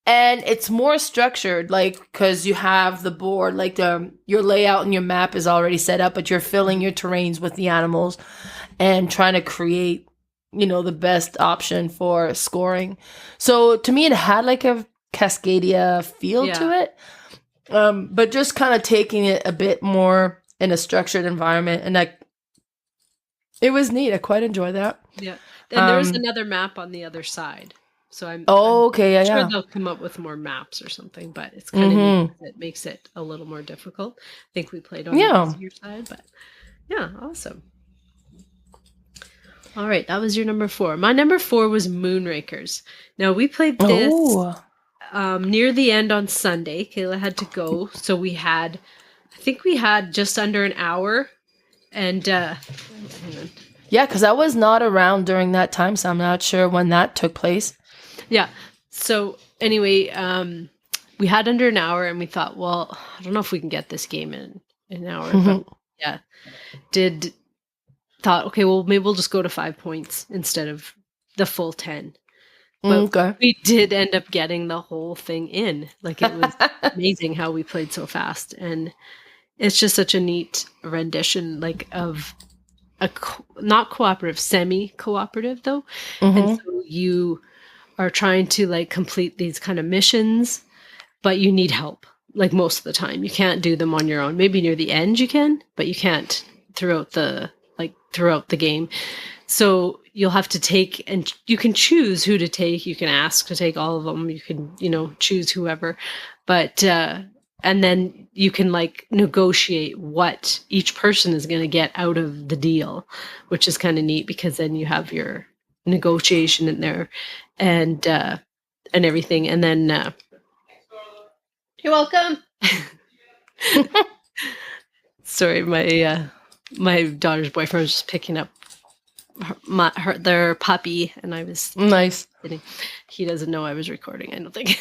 And it's more structured, like, because you have the board, like your layout and your map is already set up, but you're filling your terrains with the animals and trying to create, the best option for scoring. So to me, it had like a Cascadia feel to it, but just kind of taking it a bit more in a structured environment. And it was neat. I quite enjoyed that. Yeah. And there's another map on the other side. So I'm okay, sure yeah. they'll come up with more maps or something, but it's kind of neat. It makes it a little more difficult. I think we played on the easier side, but yeah, awesome. All right, that was your number 4. My number 4 was Moonrakers. Now we played this near the end on Sunday. Kayla had to go, so I think we had just under an hour, and hang on. Yeah, because I was not around during that time, so I'm not sure when that took place. Yeah. So anyway, we had under an hour and we thought, well, I don't know if we can get this game in an hour. But yeah, thought, okay, well, maybe we'll just go to 5 points instead of the full 10. But we did end up getting the whole thing in. Like, it was amazing how we played so fast. And it's just such a neat rendition, like, of not cooperative, semi-cooperative though. And so you are trying to like complete these kind of missions, but you need help like most of the time. You can't do them on your own. Maybe near the end you can, but you can't throughout the game. So you'll have to take, and you can choose who to take. You can ask to take all of them. You can, choose whoever, but, and then you can like negotiate what each person is going to get out of the deal, which is kind of neat because then you have your negotiation in there and everything. And then you're welcome. Sorry, my daughter's boyfriend was just picking up their puppy, and I was nice. Kidding. He doesn't know I was recording, I don't think.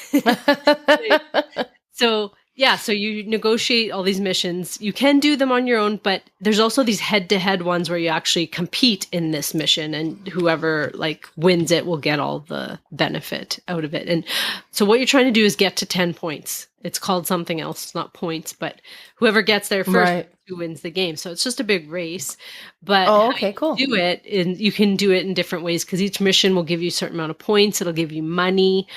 So yeah, so you negotiate all these missions. You can do them on your own, but there's also these head-to-head ones where you actually compete in this mission, and whoever like wins it will get all the benefit out of it. And so what you're trying to do is get to 10 points. It's called something else. It's not points, but whoever gets there first who wins the game. So it's just a big race. But cool. Do it, and you can do it in different ways because each mission will give you a certain amount of points. It'll give you money.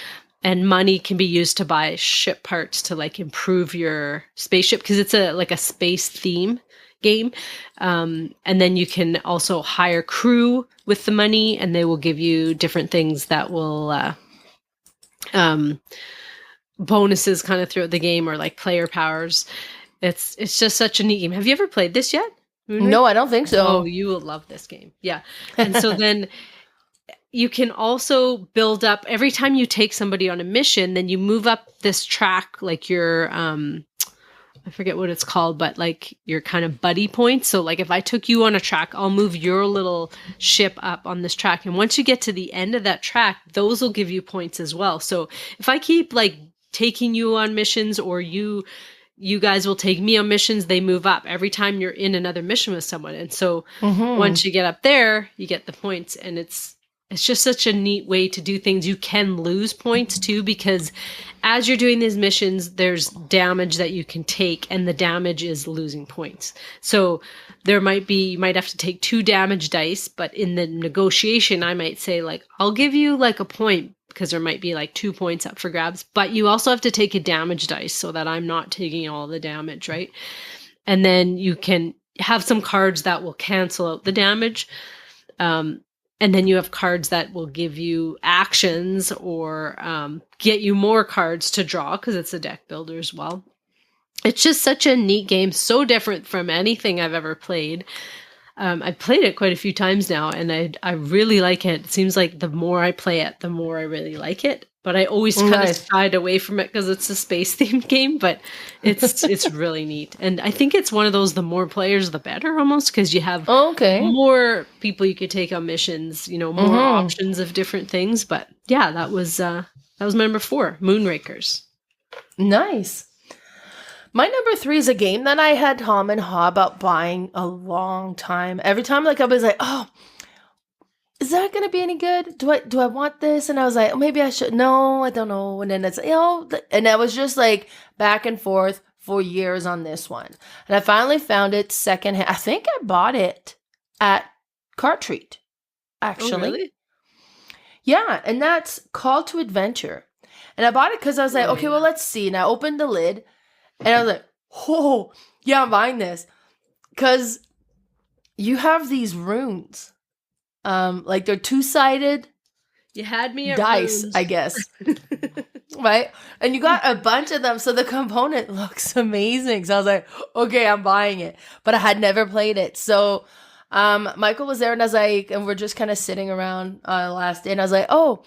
And money can be used to buy ship parts to like improve your spaceship because it's a space theme game. And then you can also hire crew with the money, and they will give you different things that will bonuses kind of throughout the game, or like player powers. It's just such a neat game. Have you ever played this yet? No, I don't think so. Oh, you will love this game. Yeah. And so then you can also build up every time you take somebody on a mission, then you move up this track, like your, I forget what it's called, but like your kind of buddy points. So like if I took you on a track, I'll move your little ship up on this track. And once you get to the end of that track, those will give you points as well. So if I keep like taking you on missions, or you guys will take me on missions, they move up every time you're in another mission with someone. And so once you get up there, you get the points, and it's just such a neat way to do things. You can lose points too, because as you're doing these missions, there's damage that you can take, and the damage is losing points. So you might have to take 2 damage dice, but in the negotiation, I might say like, I'll give you like a point because there might be like 2 points up for grabs, but you also have to take a damage dice so that I'm not taking all the damage, right? And then you can have some cards that will cancel out the damage. And then you have cards that will give you actions or get you more cards to draw because it's a deck builder as well. It's just such a neat game, so different from anything I've ever played. I've played it quite a few times now, and I really like it. It seems like the more I play it, the more I really like it. But I always kind of shied away from it because it's a space-themed game, but it's really neat. And I think it's one of those, the more players, the better almost, because you have more people you could take on missions, more options of different things. But yeah, that was my number 4, Moonrakers. Nice. My number 3 is a game that I had hum and haw about buying a long time. Every time, I was like, oh, is that going to be any good? Do I want this? And I was like, oh, maybe I should. No, I don't know. And then it's, and I was just back and forth for years on this one. And I finally found it secondhand. I think I bought it at Card Treat, actually. Oh, really? Yeah, and that's Call to Adventure. And I bought it because I was like, well, let's see. And I opened the lid, and I was like, oh, yeah, I'm buying this. Because you have these runes. They're two-sided. You had me at dice, runes. I guess. Right? And you got a bunch of them, so the component looks amazing. So I was like, okay, I'm buying it. But I had never played it. So Michael was there, and I was like, and we're just kind of sitting around last day, and I was like, oh,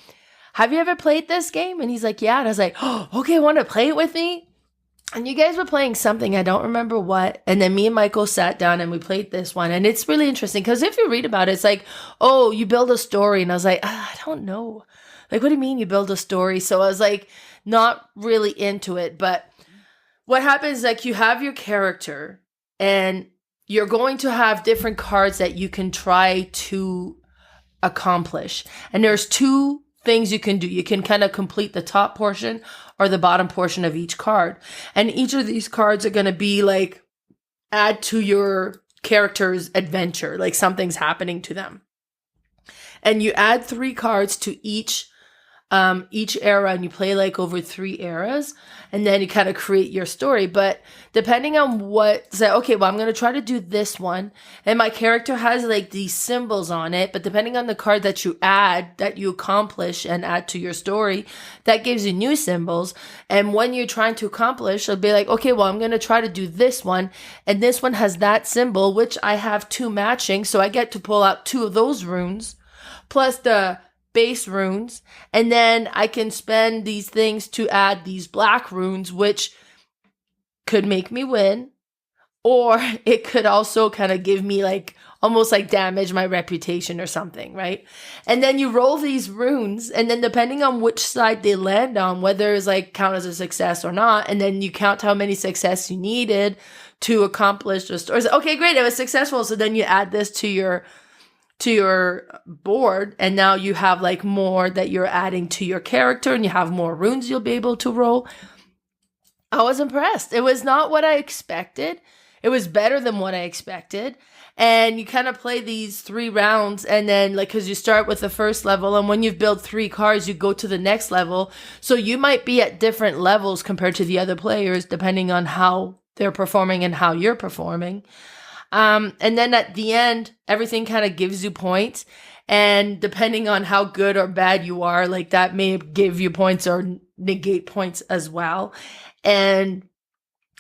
have you ever played this game? And he's like, yeah. And I was like, oh, okay, want to play it with me? And you guys were playing something, I don't remember what. And then me and Michael sat down and we played this one. And it's really interesting because if you read about it, it's like, oh, you build a story. And I was like, I don't know. What do you mean you build a story? So I was not really into it. But what happens is you have your character and you're going to have different cards that you can try to accomplish. And there's 2 things you can do. You can kind of complete the top portion or the bottom portion of each card. And each of these cards are going to be add to your character's adventure, something's happening to them. And you add 3 cards to each era, and you play over 3 eras, and then you kind of create your story. But depending on okay, well, I'm going to try to do this one, and my character has these symbols on it, but depending on the card that you add, that you accomplish and add to your story, that gives you new symbols. And when you're trying to accomplish, it'll be okay, well, I'm going to try to do this one, and this one has that symbol, which I have 2 matching, so I get to pull out 2 of those runes, plus the base runes, and then I can spend these things to add these black runes, which could make me win, or it could also kind of give me almost damage my reputation or something, right? And then you roll these runes, and then depending on which side they land on, whether it's count as a success or not, and then you count how many success you needed to accomplish the story. Okay, great, it was successful. So then you add this to your board, and now you have more that you're adding to your character, and you have more runes you'll be able to roll. I was impressed. It was not what I expected. It was better than what I expected. And you kind of play these 3 rounds, and then because you start with the first level, and when you've built 3 cards, you go to the next level. So you might be at different levels compared to the other players, depending on how they're performing and how you're performing. And then at the end, everything kind of gives you points. And depending on how good or bad you are, that may give you points or negate points as well. And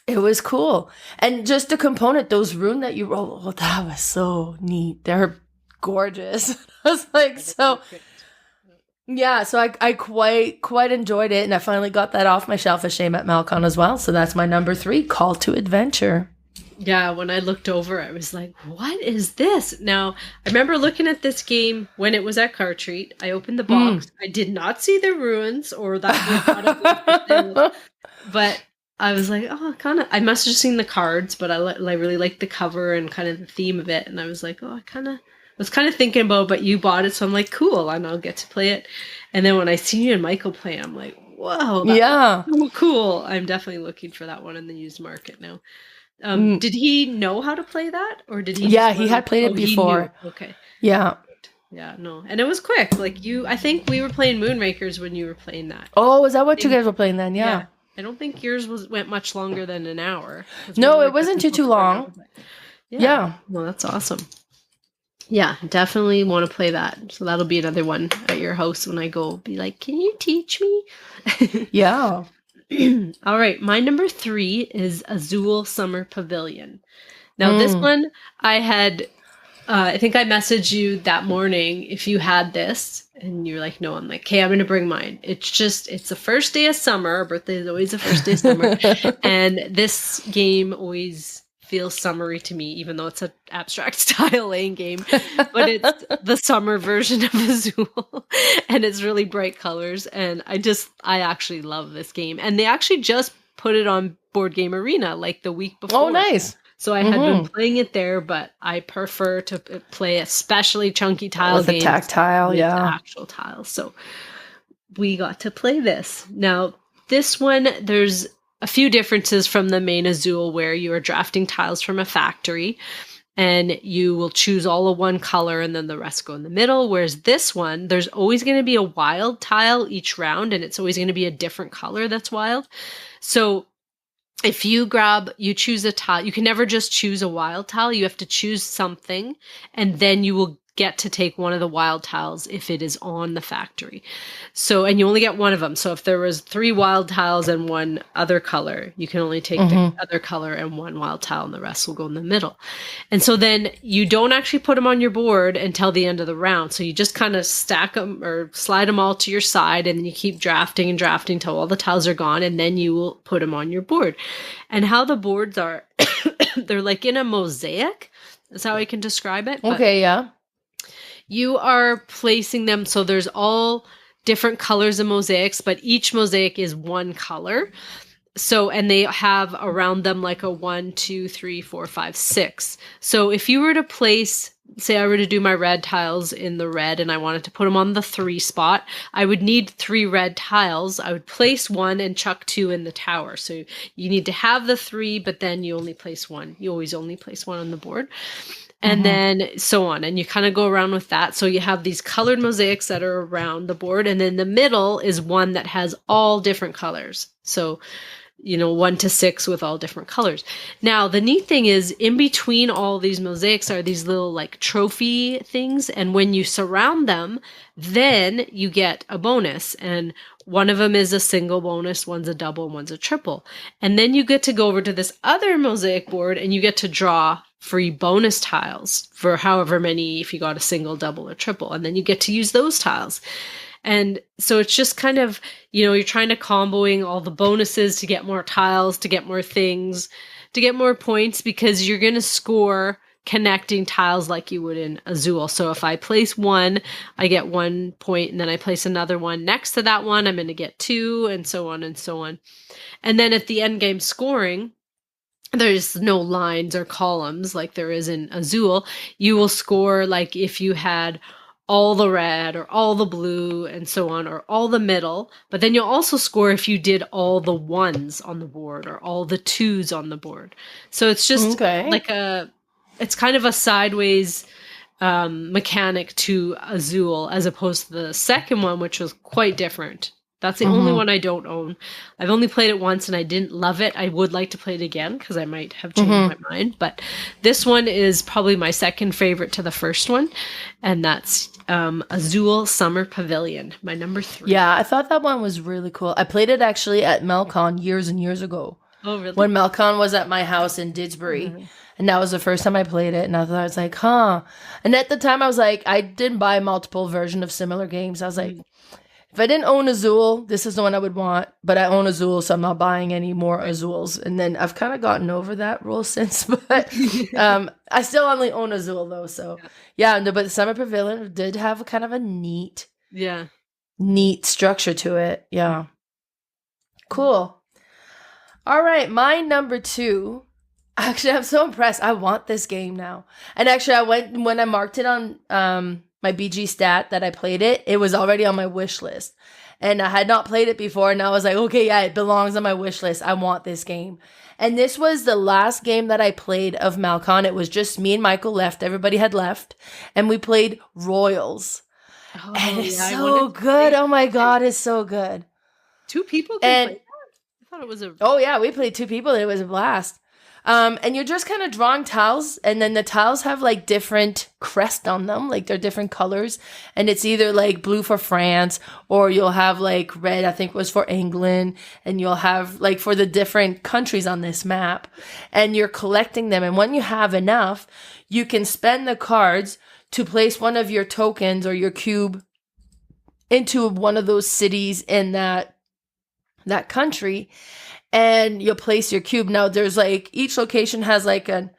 it was cool. And just the component, those rune that you roll, that was so neat. They're gorgeous. I was so... Yeah, so I quite enjoyed it. And I finally got that off my shelf of shame at MelCon as well. So that's my number 3, Call to Adventure. Yeah, when I looked over, I was like, what is this? Now, I remember looking at this game when it was at Card Treat. I opened the box. I did not see the ruins or that. But I was like, oh, I must have just seen the cards, but I really liked the cover and kind of the theme of it. And I was like, oh, I was kind of thinking about, but you bought it, so I'm like, cool, and I'll get to play it. And then when I see you and Michael play, I'm like, whoa, that's so cool. I'm definitely looking for that one in the used market now. Did he know how to play that, or did he? Yeah, he had played it before. Okay. Yeah. Yeah, no, and it was quick. I think we were playing Moonrakers when you were playing that. Oh, is that what you guys were playing then? Yeah. I don't think yours went much longer than an hour. No, it wasn't too long. Yeah. No, that's awesome. Yeah, definitely want to play that. So that'll be another one at your house when I go. Be like, can you teach me? Yeah. All right, my number 3 is Azul Summer Pavillion. Now this one I had, I think I messaged you that morning if you had this, and you're like, no. I'm like, okay, I'm going to bring mine. It's the first day of summer. Our birthday is always the first day of summer. And this game always feels summery to me, even though it's an abstract tile laying game. But it's the summer version of Azul. And it's really bright colors. And I actually love this game. And they actually just put it on Board Game Arena like the week before. Oh, nice. So I had been playing it there, but I prefer to play especially chunky tile with games. The tactile, with yeah. actual tiles. So we got to play this. Now, this one, there's a few differences from the main Azul where you are drafting tiles from a factory and you will choose all of one color and then the rest go in the middle. Whereas this one, there's always going to be a wild tile each round and it's always going to be a different color that's wild. So if you choose a tile, you can never just choose a wild tile. You have to choose something and then you will get to take one of the wild tiles if it is on the factory. So, and you only get one of them. So if there was 3 wild tiles and 1 other color, you can only take the other color and 1 wild tile and the rest will go in the middle. And so then you don't actually put them on your board until the end of the round. So you just kind of stack them or slide them all to your side and then you keep drafting and drafting till all the tiles are gone and then you will put them on your board. And how the boards are, they're like in a mosaic. That's how I can describe it. Okay, yeah. You are placing them, so there's all different colors of mosaics, but each mosaic is one color. So, and they have around them like a 1, 2, 3, 4, 5, 6. So if you were to place, say I were to do my red tiles in the red and I wanted to put them on the 3 spot, I would need 3 red tiles. I would place 1 and chuck 2 in the tower. So you need to have the 3, but then you only place 1. You always only place 1 on the board. And then so on. And you kind of go around with that. So you have these colored mosaics that are around the board. And then the middle is one that has all different colors. So, 1 to 6 with all different colors. Now, the neat thing is in between all these mosaics are these little like trophy things. And when you surround them, then you get a bonus. And one of them is a single bonus, one's a double, and one's a triple. And then you get to go over to this other mosaic board and you get to draw free bonus tiles for however many, if you got a single, double, or triple. And then you get to use those tiles. And so it's just kind of, you're trying to comboing all the bonuses to get more tiles, to get more things, to get more points, because you're going to score connecting tiles like you would in Azul. So if I place 1, I get 1 point, and then I place another one next to that one, I'm going to get 2, and so on and so on. And then at the end game scoring, there's no lines or columns like there is in Azul. You will score like if you had all the red or all the blue and so on, or all the middle. But then you'll also score if you did all the 1s on the board or all the 2s on the board. So it's just like it's kind of a sideways mechanic to Azul as opposed to the second one, which was quite different. That's the only one I don't own. I've only played it once and I didn't love it. I would like to play it again because I might have changed my mind. But this one is probably my second favorite to the first one. And that's Azul Summer Pavillion, my number 3. Yeah, I thought that one was really cool. I played it actually at MelCon years and years ago. Oh, really? When MelCon was at my house in Didsbury. And that was the first time I played it. And I thought, I was like, huh. And at the time I was like, I didn't buy multiple versions of similar games. I was like, if I didn't own Azul, this is the one I would want. But I own Azul, so I'm not buying any more Azuls. And then I've kind of gotten over that rule since. But I still only own Azul, though. So, but the Summer Pavilion did have a kind of a neat structure to it. Yeah. Cool. All right, my number 2. Actually, I'm so impressed. I want this game now. And actually, when I marked it on my BG stat that I played it, it was already on my wish list. And I had not played it before, and I was like, okay, yeah, it belongs on my wish list. I want this game. And this was the last game that I played of MelCon. It was just me and Michael left. Everybody had left. And we played Royals. Oh, and it's so good. Oh my God, it's so good. 2 people can play that? I thought it was Oh yeah, we played 2 people and it was a blast. And you're just kind of drawing tiles, and then the tiles have like different crests on them, like they're different colors, and it's either like blue for France, or you'll have like red, I think was for England, and you'll have like for the different countries on this map, and you're collecting them. And when you have enough, you can spend the cards to place one of your tokens or your cube into one of those cities in that country, and you'll place your cube. Now there's like, each location has like I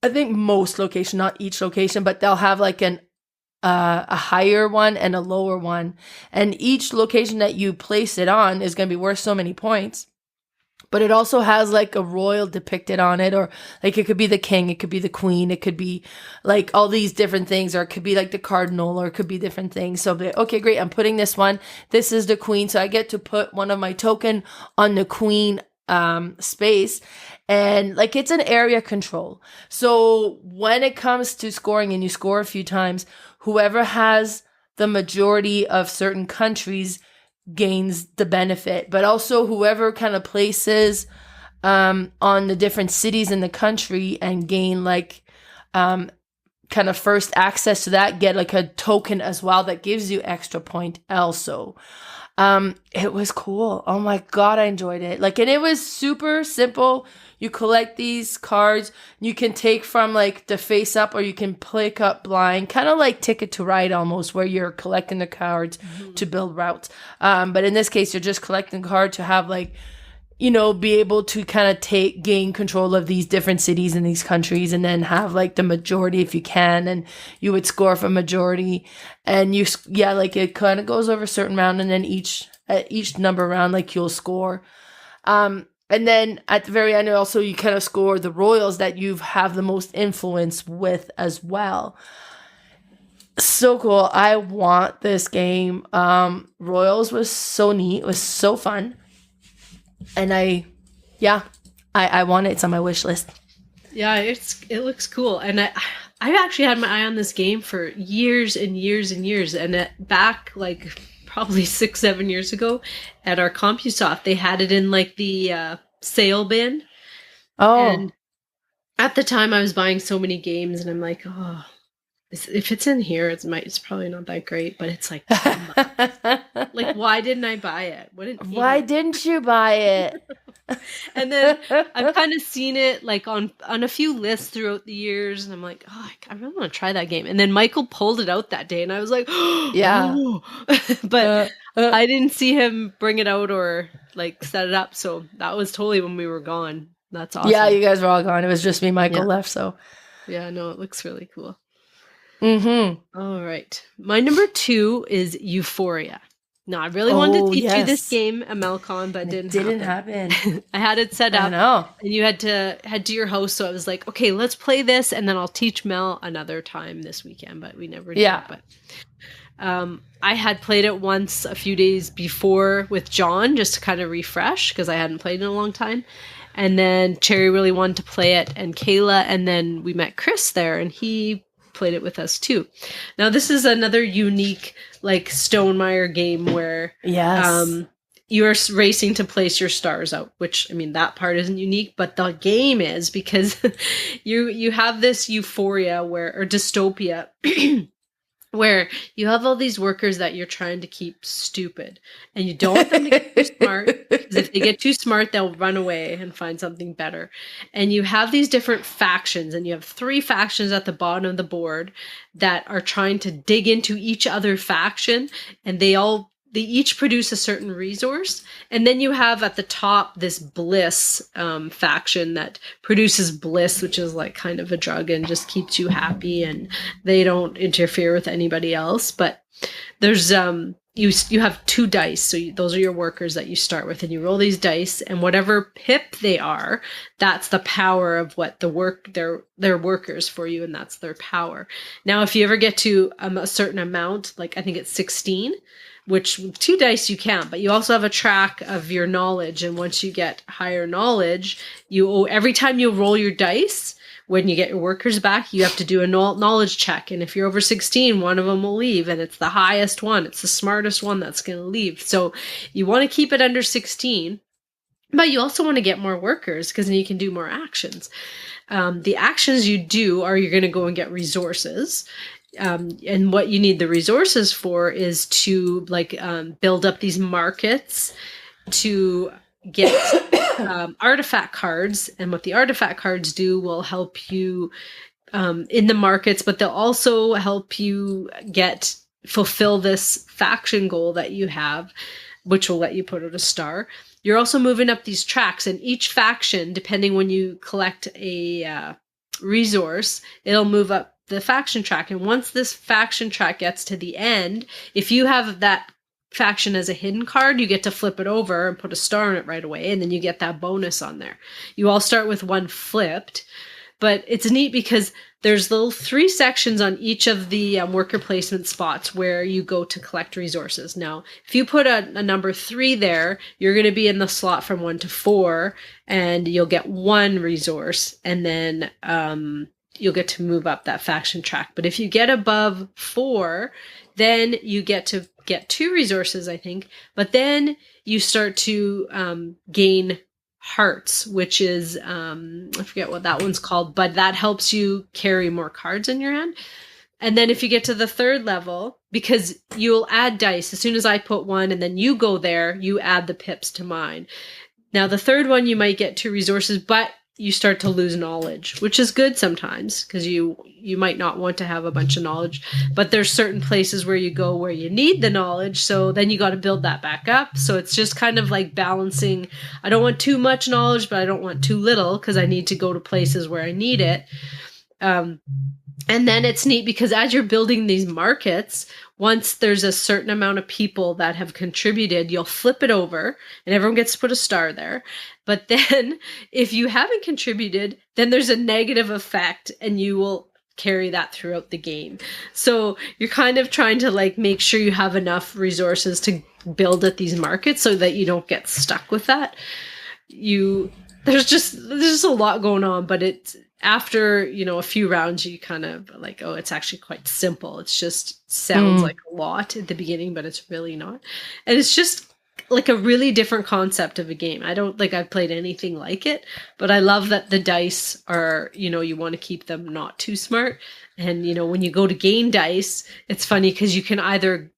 think most location, not each location, but they'll have like a higher one and a lower one. And each location that you place it on is going to be worth so many points. But it also has like a royal depicted on it, or like it could be the king, it could be the queen, it could be like all these different things, or it could be like the cardinal, or it could be different things. So, okay, great, I'm putting this one. This is the queen, so I get to put one of my token on the queen space, and like it's an area control. So when it comes to scoring, and you score a few times, whoever has the majority of certain countries gains the benefit, but also whoever kind of places on the different cities in the country and gain like kind of first access to that, get like a token as well that gives you extra point also. It was cool. Oh my God, I enjoyed it. Like, and it was super simple. You collect these cards. You can take from like the face up, or you can pick up blind, kind of like Ticket to Ride almost, where you're collecting the cards to build routes. But in this case, you're just collecting card to have like, you know, be able to kind of gain control of these different cities in these countries, and then have like the majority if you can, and you would score for majority, and like it kind of goes over a certain round, and then each number round, like you'll score. And then at the very end, also you kind of score the royals that you have the most influence with as well. So cool. I want this game. Royals was so neat. It was so fun. And I want it. It's on my wish list. Yeah, it looks cool. And I've actually had my eye on this game for years and years and years. And back like probably 6-7 years ago at our CompuSoft, they had it in like the sale bin. Oh. And at the time I was buying so many games, and I'm like, oh, if it's in here, it's probably not that great, but it's like, like, why didn't I buy it? Why didn't you buy it? And then I've kind of seen it like on a few lists throughout the years, and I'm like, oh, I really want to try that game. And then Michael pulled it out that day, and I was like, oh, yeah. But I didn't see him bring it out or like set it up, so that was totally when we were gone. That's awesome. Yeah, you guys were all gone. It was just me, Michael left. So yeah, no, it looks really cool. Mm-hmm. All right. My number 2 is Euphoria. Now, I really wanted to teach you this game at MelCon, but it didn't happen. I had it set up. I know. And you had to head to your house, so I was like, okay, let's play this, and then I'll teach Mel another time this weekend, but we never did. Yeah. But I had played it once a few days before with John, just to kind of refresh, because I hadn't played in a long time. And then Cherry really wanted to play it, and Kayla, and then we met Chris there, and he played it with us too. Now this is another unique like Stonemaier game where you're racing to place your stars out, which, I mean, that part isn't unique, but the game is, because you have this Euphoria or dystopia where you have all these workers that you're trying to keep stupid, and you don't want them to get too smart, because if they get too smart, they'll run away and find something better. And you have these different factions, and you have 3 factions at the bottom of the board that are trying to dig into each other faction, and they each produce a certain resource. And then you have at the top this bliss faction that produces bliss, which is like kind of a drug and just keeps you happy, and they don't interfere with anybody else. But there's you have 2 dice, so those are your workers that you start with, and you roll these dice, and whatever pip they are, that's the power of what their workers for you, and that's their power. Now, if you ever get to a certain amount, like I think it's 16, which with 2 dice you can't, but you also have a track of your knowledge. And once you get higher knowledge, every time you roll your dice, when you get your workers back, you have to do a knowledge check. And if you're over 16, one of them will leave, and it's the highest one. It's the smartest one that's going to leave. So you want to keep it under 16. But you also want to get more workers because then you can do more actions. The actions you do are you're going to go and get resources. And what you need the resources for is to build up these markets to get artifact cards. And what the artifact cards do will help you in the markets, but they'll also help you fulfill this faction goal that you have, which will let you put out a star. You're also moving up these tracks, and each faction, depending when you collect a resource, it'll move up the faction track. And once this faction track gets to the end, if you have that faction as a hidden card, you get to flip it over and put a star on it right away, and then you get that bonus on there. You all start with one flipped, but it's neat because there's little 3 sections on each of the worker placement spots where you go to collect resources. Now, if you put a number 3 there, you're going to be in the slot from 1 to 4, and you'll get 1 resource, and then you'll get to move up that faction track. But if you get above 4, then you get to get 2 resources, I think. But then you start to gain hearts, which is I forget what that one's called, but that helps you carry more cards in your hand. And then if you get to the 3rd level, because you'll add dice, as soon as I put 1 and then you go there, you add the pips to mine. Now the 3rd one, you might get 2 resources, but you start to lose knowledge, which is good sometimes because you might not want to have a bunch of knowledge, but there's certain places where you go where you need the knowledge. So then you got to build that back up. So it's just kind of like balancing. I don't want too much knowledge, but I don't want too little because I need to go to places where I need it. And then it's neat because as you're building these markets, once there's a certain amount of people that have contributed, you'll flip it over and everyone gets to put a star there. But then if you haven't contributed, then there's a negative effect and you will carry that throughout the game. So you're kind of trying to make sure you have enough resources to build at these markets so that you don't get stuck with that. There's just a lot going on, but it's after, a few rounds, you kind of oh, it's actually quite simple. It's just sounds like a lot at the beginning, but it's really not. And it's just a really different concept of a game. I don't think I've played anything like it, but I love that the dice are, you want to keep them not too smart. And, when you go to gain dice, it's funny because you can either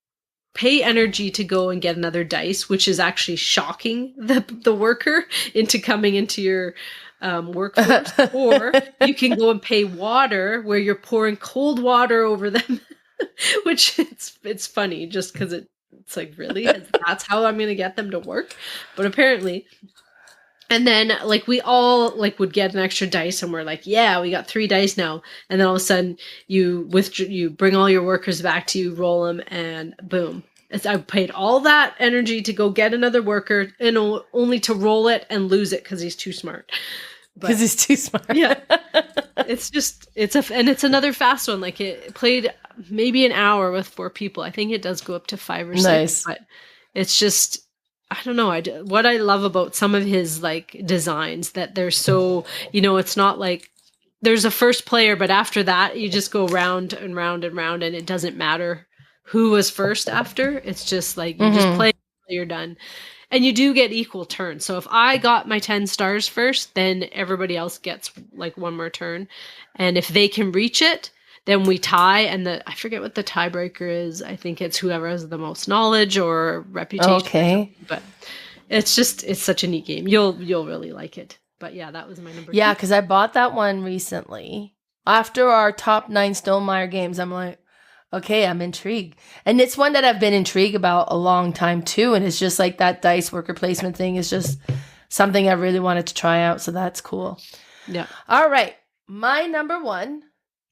pay energy to go and get another dice, which is actually shocking the worker into coming into your workforce, or you can go and pay water where you're pouring cold water over them, which it's funny just because it's really that's how I'm going to get them to work. But apparently, and then we all would get an extra dice and we're yeah, we got 3 dice now. And then all of a sudden you bring all your workers back to you, roll them, and boom. I paid all that energy to go get another worker and only to roll it and lose it because he's too smart. Because he's too smart. Yeah. It's another fast one. It played maybe an hour with 4 people. I think it does go up to 5 or 6. Nice. But it's just, I don't know. What I love about some of his designs that they're so, it's not there's a first player, but after that you just go round and round and round, and it doesn't matter who was first after. It's just you just play until you're done. And you do get equal turns. So if I got my 10 stars first, then everybody else gets 1 more turn. And if they can reach it, then we tie. And I forget what the tiebreaker is. I think it's whoever has the most knowledge or reputation. Okay. But it's such a neat game. You'll really like it. But yeah, that was my number 2. Yeah, because I bought that one recently. After our top 9 Stonemaier games, I'm okay, I'm intrigued. And it's one that I've been intrigued about a long time too. And it's just that dice worker placement thing is just something I really wanted to try out. So that's cool. Yeah. All right. My number 1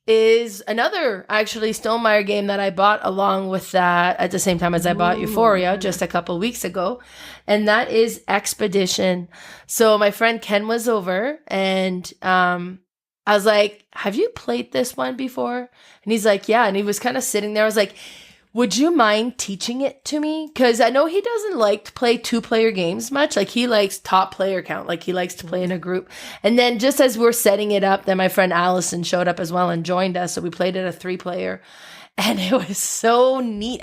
is another actually Stonemaier game that I bought along with that at the same time as I bought Euphoria just a couple weeks ago. And that is Expedition. So my friend Ken was over and I was like, have you played this one before? And he's like, yeah. And he was kind of sitting there. I was like, would you mind teaching it to me? Because I know he doesn't like to play 2-player games much. He likes top player count. He likes to play in a group. And then just as we're setting it up, then my friend Allison showed up as well and joined us. So we played it a 3-player. And it was so neat.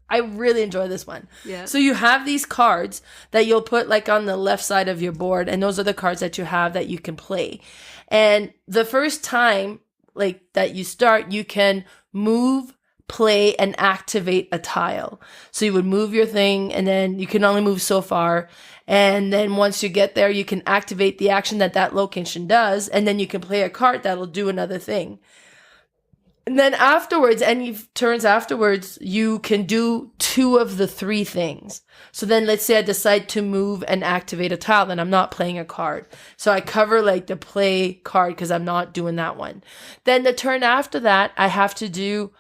I really enjoy this one. Yeah. So you have these cards that you'll put like on the left side of your board, and those are the cards that you have that you can play. And the first time like that you start, you can move, play, and activate a tile. So you would move your thing, and then you can only move so far. And then once you get there, you can activate the action that location does, and then you can play a card that'll do another thing. And then afterwards, any turns afterwards, you can do 2 of the 3 things. So then let's say I decide to move and activate a tile, then I'm not playing a card. So I cover like the play card because I'm not doing that one. Then the turn after that, I have to do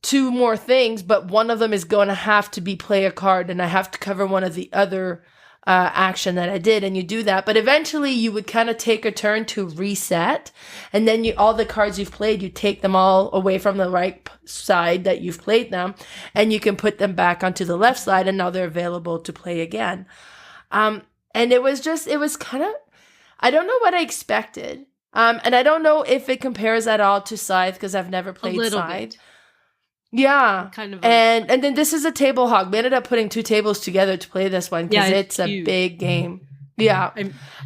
2 more things, but one of them is going to have to be play a card, and I have to cover one of the other action that I did, and you do that. But eventually you would kind of take a turn to reset, and then all the cards you've played, you take them all away from the right side that you've played them, and you can put them back onto the left side, and now they're available to play again. And it was kind of, I don't know what I expected. And I don't know if it compares at all to Scythe, because I've never played Scythe. Yeah. Kind of. And then this is a table hog. We ended up putting 2 tables together to play this one because it's a big game. Yeah.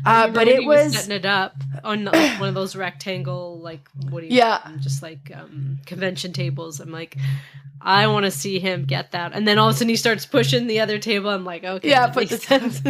But it was setting it up on like one of those rectangle, like, just like convention tables. I'm like, I want to see him get that. And then all of a sudden he starts pushing the other table. I'm like, okay. Yeah, put the sense.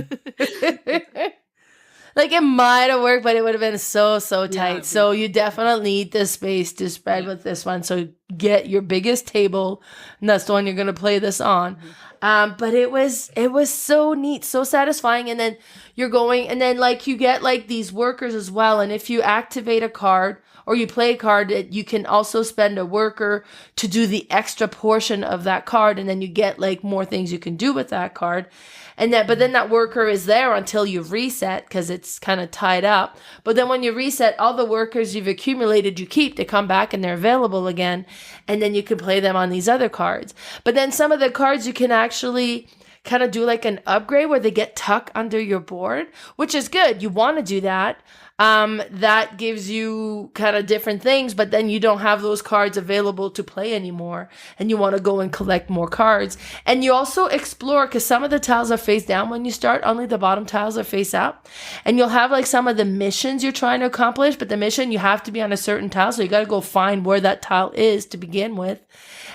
Like, it might have worked, but it would have been so tight. Yeah, so you definitely need the space to spread with this one. So get your biggest table, and that's the one you're going to play this on. Mm-hmm. But it was so neat, so satisfying. And then you're going, and then like you get like these workers as well. And if you activate a card or you play a card, you can also spend a worker to do the extra portion of that card. And then you get like more things you can do with that card. But then that worker is there until you reset because it's kind of tied up. But then when you reset, all the workers you've accumulated, you keep to come back and they're available again. And then you can play them on these other cards. But then some of the cards you can actually kind of do like an upgrade where they get tucked under your board, which is good. You want to do that. That gives you kind of different things, but then you don't have those cards available to play anymore, and you want to go and collect more cards. And you also explore, because some of the tiles are face down when you start, only the bottom tiles are face up, and you'll have like some of the missions you're trying to accomplish, but the mission, you have to be on a certain tile, so you got to go find where that tile is to begin with.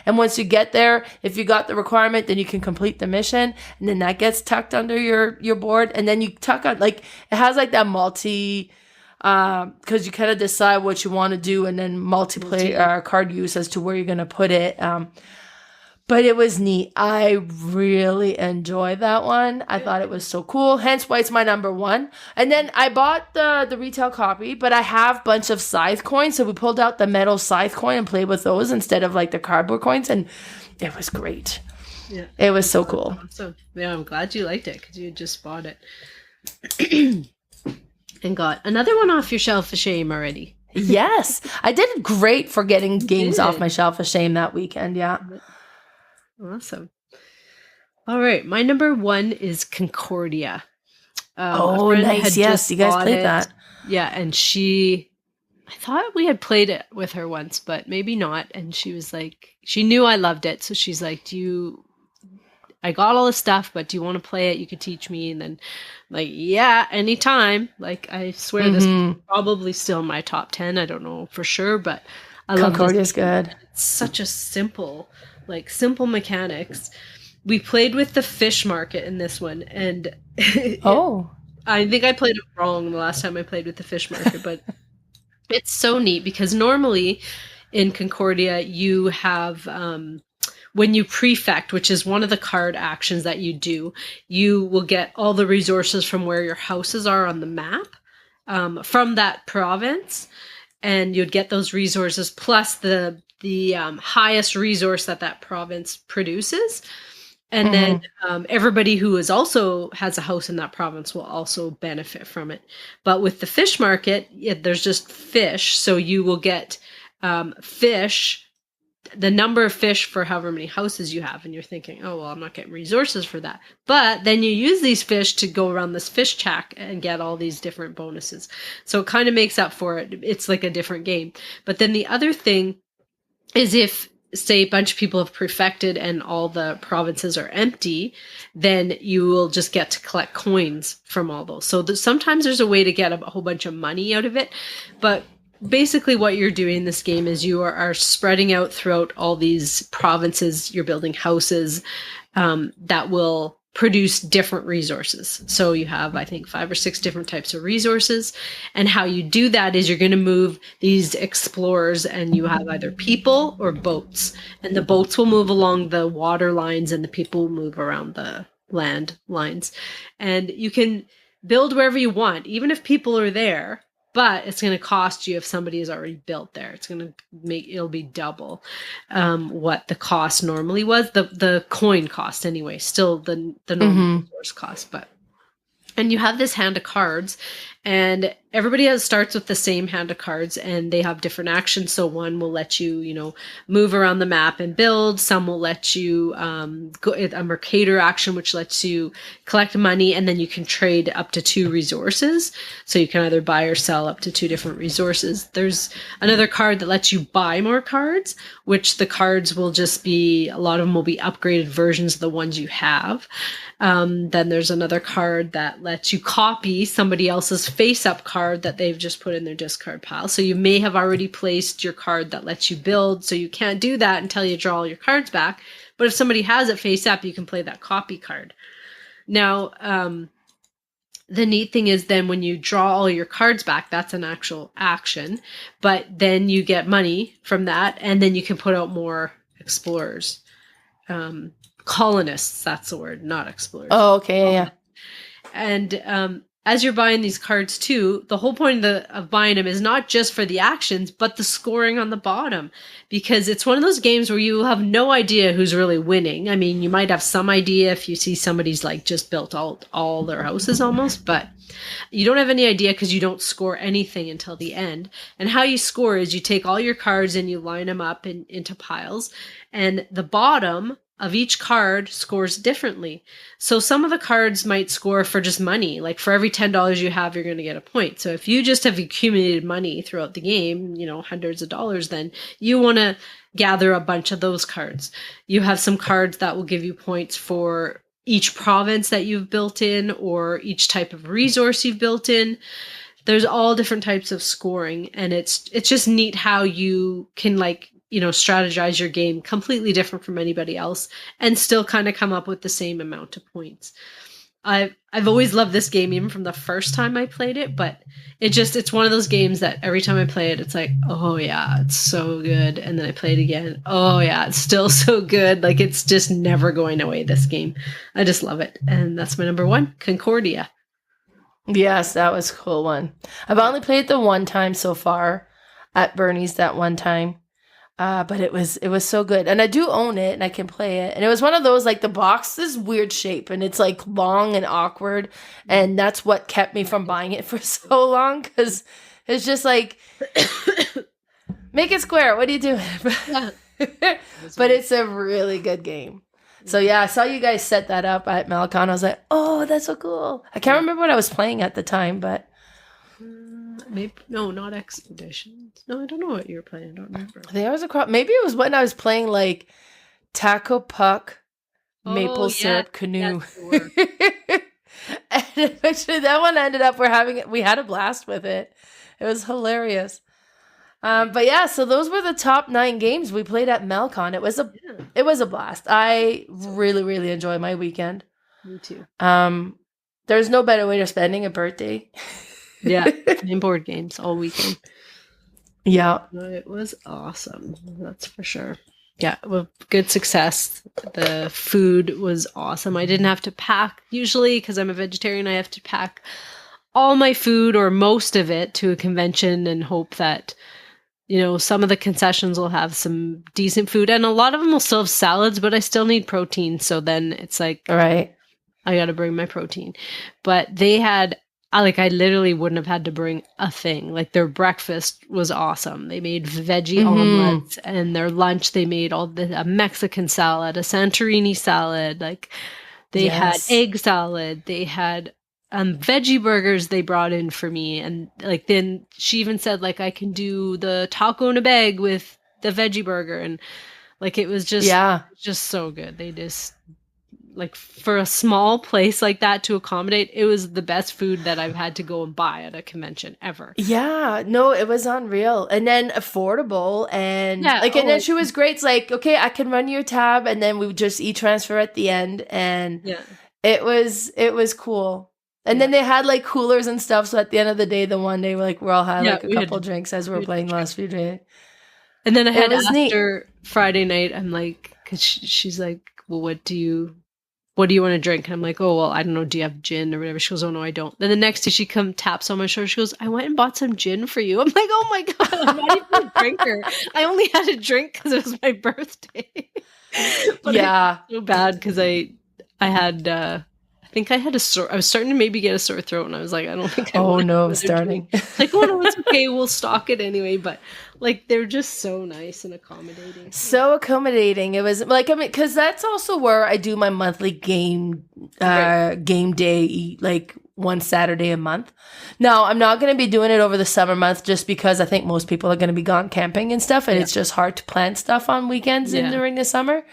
And once you get there, if you got the requirement, then you can complete the mission, and then that gets tucked under your board, and then you tuck on, like, it has like that because you kind of decide what you want to do, and then multiplayer card use as to where you're going to put it. But it was neat. I really enjoyed that one. I thought it was so cool. Hence why it's my number 1. And then I bought the retail copy, but I have a bunch of Scythe coins. So we pulled out the metal Scythe coin and played with those instead of like the cardboard coins. And it was great. Yeah, it was so cool. So yeah, I'm glad you liked it because you just bought it. And got another one off your shelf of shame already. Yes. I did great for getting games off my shelf of shame that weekend. Yeah. Awesome. All right. My number 1 is Concordia. Nice. Yes. You guys played that. Yeah. And I thought we had played it with her once, but maybe not. And she was like, she knew I loved it. So she's like, I got all this stuff, but do you want to play it? You could teach me. And then like, yeah, anytime. Like, I swear this is probably still my top 10. I don't know for sure, but I love Concordia's good. It's such a simple mechanics. We played with the fish market in this one. And I think I played it wrong the last time I played with the fish market, but it's so neat because normally in Concordia, you have, when you prefect, which is one of the card actions that you do, you will get all the resources from where your houses are on the map from that province, and you'd get those resources plus the highest resource that province produces. And then everybody who has a house in that province will also benefit from it. But with the fish market, there's just fish, so you will get fish, the number of fish for however many houses you have, and you're thinking, oh, well, I'm not getting resources for that. But then you use these fish to go around this fish track and get all these different bonuses. So it kind of makes up for it. It's like a different game. But then the other thing is if say a bunch of people have perfected and all the provinces are empty, then you will just get to collect coins from all those. So sometimes there's a way to get a whole bunch of money out of it. But basically what you're doing in this game is you are spreading out throughout all these provinces. You're building houses that will produce different resources. So you have, I think, 5 or 6 different types of resources. And how you do that is you're going to move these explorers, and you have either people or boats. And the boats will move along the water lines and the people will move around the land lines. And you can build wherever you want, even if people are there. But it's going to cost you if somebody is already built there. It's going to it'll be double what the cost normally was. The coin cost anyway, still the normal resource cost. And you have this hand of cards, and everybody starts with the same hand of cards, and they have different actions. So one will let you, move around the map and build. Some will let you go a Mercator action, which lets you collect money, and then you can trade up to 2 resources. So you can either buy or sell up to 2 different resources. There's another card that lets you buy more cards, which the cards will just be, a lot of them will be upgraded versions of the ones you have. Then there's another card that lets you copy somebody else's face-up card that they've just put in their discard pile. So you may have already placed your card that lets you build, so you can't do that until you draw all your cards back. But if somebody has it face-up, you can play that copy card. Now, the neat thing is then when you draw all your cards back, that's an actual action. But then you get money from that, and then you can put out more explorers. Colonists, that's the word, not explorers. Oh, okay, yeah. And as you're buying these cards too, the whole point of buying them is not just for the actions, but the scoring on the bottom. Because it's one of those games where you have no idea who's really winning. I mean, you might have some idea if you see somebody's like just built all their houses almost, but you don't have any idea because you don't score anything until the end. And how you score is you take all your cards and you line them up into piles, and the bottom of each card scores differently. So some of the cards might score for just money. Like for every $10 you have, you're going to get a point. So if you just have accumulated money throughout the game, hundreds of dollars, then you want to gather a bunch of those cards. You have some cards that will give you points for each province that you've built in or each type of resource you've built in. There's all different types of scoring, and it's just neat how you can strategize your game completely different from anybody else and still kind of come up with the same amount of points. I've always loved this game, even from the first time I played it, but it's one of those games that every time I play it, it's like, oh yeah, it's so good. And then I play it again. Oh yeah, it's still so good. Like it's just never going away, this game. I just love it. And that's my number 1, Concordia. Yes, that was a cool one. I've only played it the one time so far at Bernie's, that one time. But it was so good. And I do own it and I can play it. And it was one of those, like the box is weird shape and it's like long and awkward. And that's what kept me from buying it for so long. Cause it's just like, make it square. What are you doing? But it's a really good game. So yeah, I saw you guys set that up at MelCon. I was like, oh, that's so cool. I can't remember what I was playing at the time, but. Maybe not Expeditions. No, I don't know what you were playing. I don't remember. There was maybe it was when I was playing like Taco Puck, Maple Syrup Canoe. And eventually that one ended up we had a blast with it. It was hilarious. But yeah, so those were the top 9 games we played at MelCon. It was a blast. I really, really enjoyed my weekend. Me too. There's no better way to spending a birthday. Yeah, playing board games all weekend. Yeah. It was awesome. That's for sure. Yeah, well, good success. The food was awesome. I didn't have to pack usually because I'm a vegetarian. I have to pack all my food or most of it to a convention and hope that, some of the concessions will have some decent food, and a lot of them will still have salads, but I still need protein. So then it's like, all right, I got to bring my protein. But they had, I literally wouldn't have had to bring a thing. Like their breakfast was awesome. They made veggie omelets, and their lunch they made a Mexican salad, a Santorini salad. Like they had egg salad. They had veggie burgers they brought in for me, and then she even said I can do the taco in a bag with the veggie burger, and Like, it was just so good. They just, like, for a small place like that to accommodate, it was the best food that I've had to go and buy at a convention ever. Yeah, no, it was unreal. And then affordable, and and then she was great. It's like, okay, I can run your tab, and then we would just e-transfer at the end, and it was cool. And then they had like coolers and stuff, so at the end of the day, the one day we all had like a couple drinks as we were playing the last few days. And then I had after Friday night, I'm like, because she's like, well, what do you want to drink? And I'm like, oh, well, I don't know. Do you have gin or whatever? She goes, oh, no, I don't. Then the next day she taps on my shoulder. She goes, I went and bought some gin for you. I'm like, oh my God, I'm not even a drinker. I only had a drink because it was my birthday. But I feel so bad because I think I had I was starting to maybe get a sore throat, and I was like, I don't think I want I'm starting. Like, oh no, it's okay. We'll stock it anyway. But like, they're just so nice and accommodating. So accommodating. It was like, I mean, because that's also where I do my monthly game day, like one Saturday a month. Now, I'm not going to be doing it over the summer months just because I think most people are going to be gone camping and stuff, and it's just hard to plan stuff on weekends and during the summer.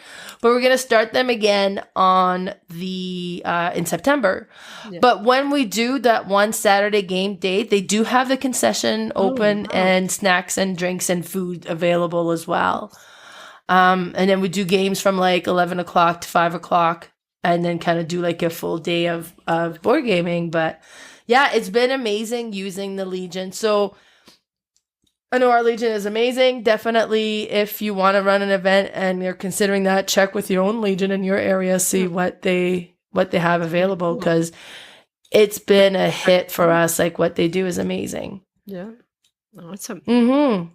But we're going to start them again on in September. Yeah. But when we do that one Saturday game day, they do have the concession open and snacks and drinks and food available as well. And then we do games from like 11 o'clock to 5 o'clock. And then kind of do like a full day of board gaming. But yeah, it's been amazing using the Legion. So I know our Legion is amazing. Definitely, if you want to run an event and you're considering that, check with your own Legion in your area, see what they have available, because it's been a hit for us. Like, what they do is amazing. Yeah. Awesome. Mm-hmm.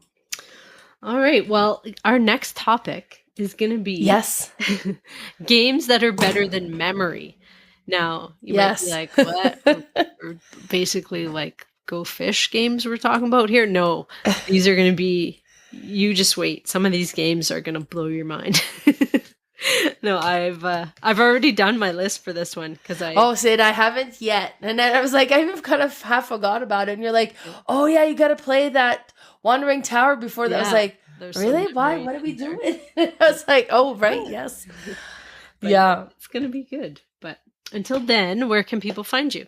All right. Well, our next topic is going to be games that are better than memory. Now, you might be like, what? Or basically like Go Fish games we're talking about here? No, these are going to be, you just wait. Some of these games are going to blow your mind. No, I've already done my list for this one because Sid, I haven't yet. And then I was like, I kind of half forgot about it. And you're like, oh yeah, you got to play that Wandering Tower before that. I was like, really? Why? What are we doing? I was like, oh, right, yes. Yeah. It's going to be good. But until then, where can people find you?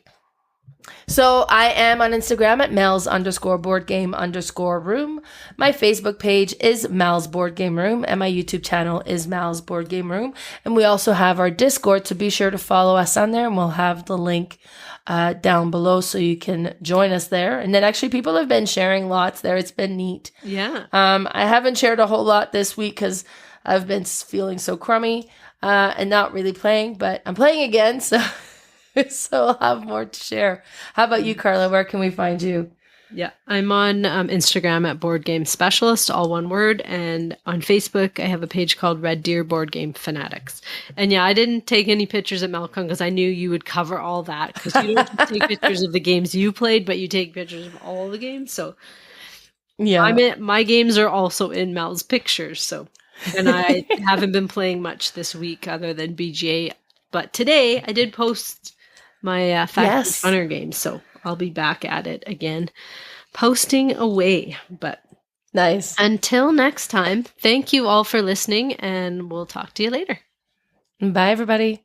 So I am on Instagram at Mels_boardgame_room. My Facebook page is Mal's Board Game Room, and my YouTube channel is Mal's Board Game Room. And we also have our Discord, so be sure to follow us on there, and we'll have the link down below so you can join us there. And then actually people have been sharing lots there. It's been neat. Yeah. I haven't shared a whole lot this week because I've been feeling so crummy and not really playing, but I'm playing again, so I'll have more to share. How about you, Carla? Where can we find you? Yeah, I'm on Instagram at boardgamespecialist, all one word. And on Facebook, I have a page called Red Deer Board Game Fanatics. And yeah, I didn't take any pictures at MelCon because I knew you would cover all that. Because you don't just take pictures of the games you played, but you take pictures of all the games. So yeah, my games are also in Mel's pictures. So, and I haven't been playing much this week other than BGA. But today I did post my Factory Funner games. So I'll be back at it again, posting away. But nice. Until next time, thank you all for listening, and we'll talk to you later. Bye, everybody.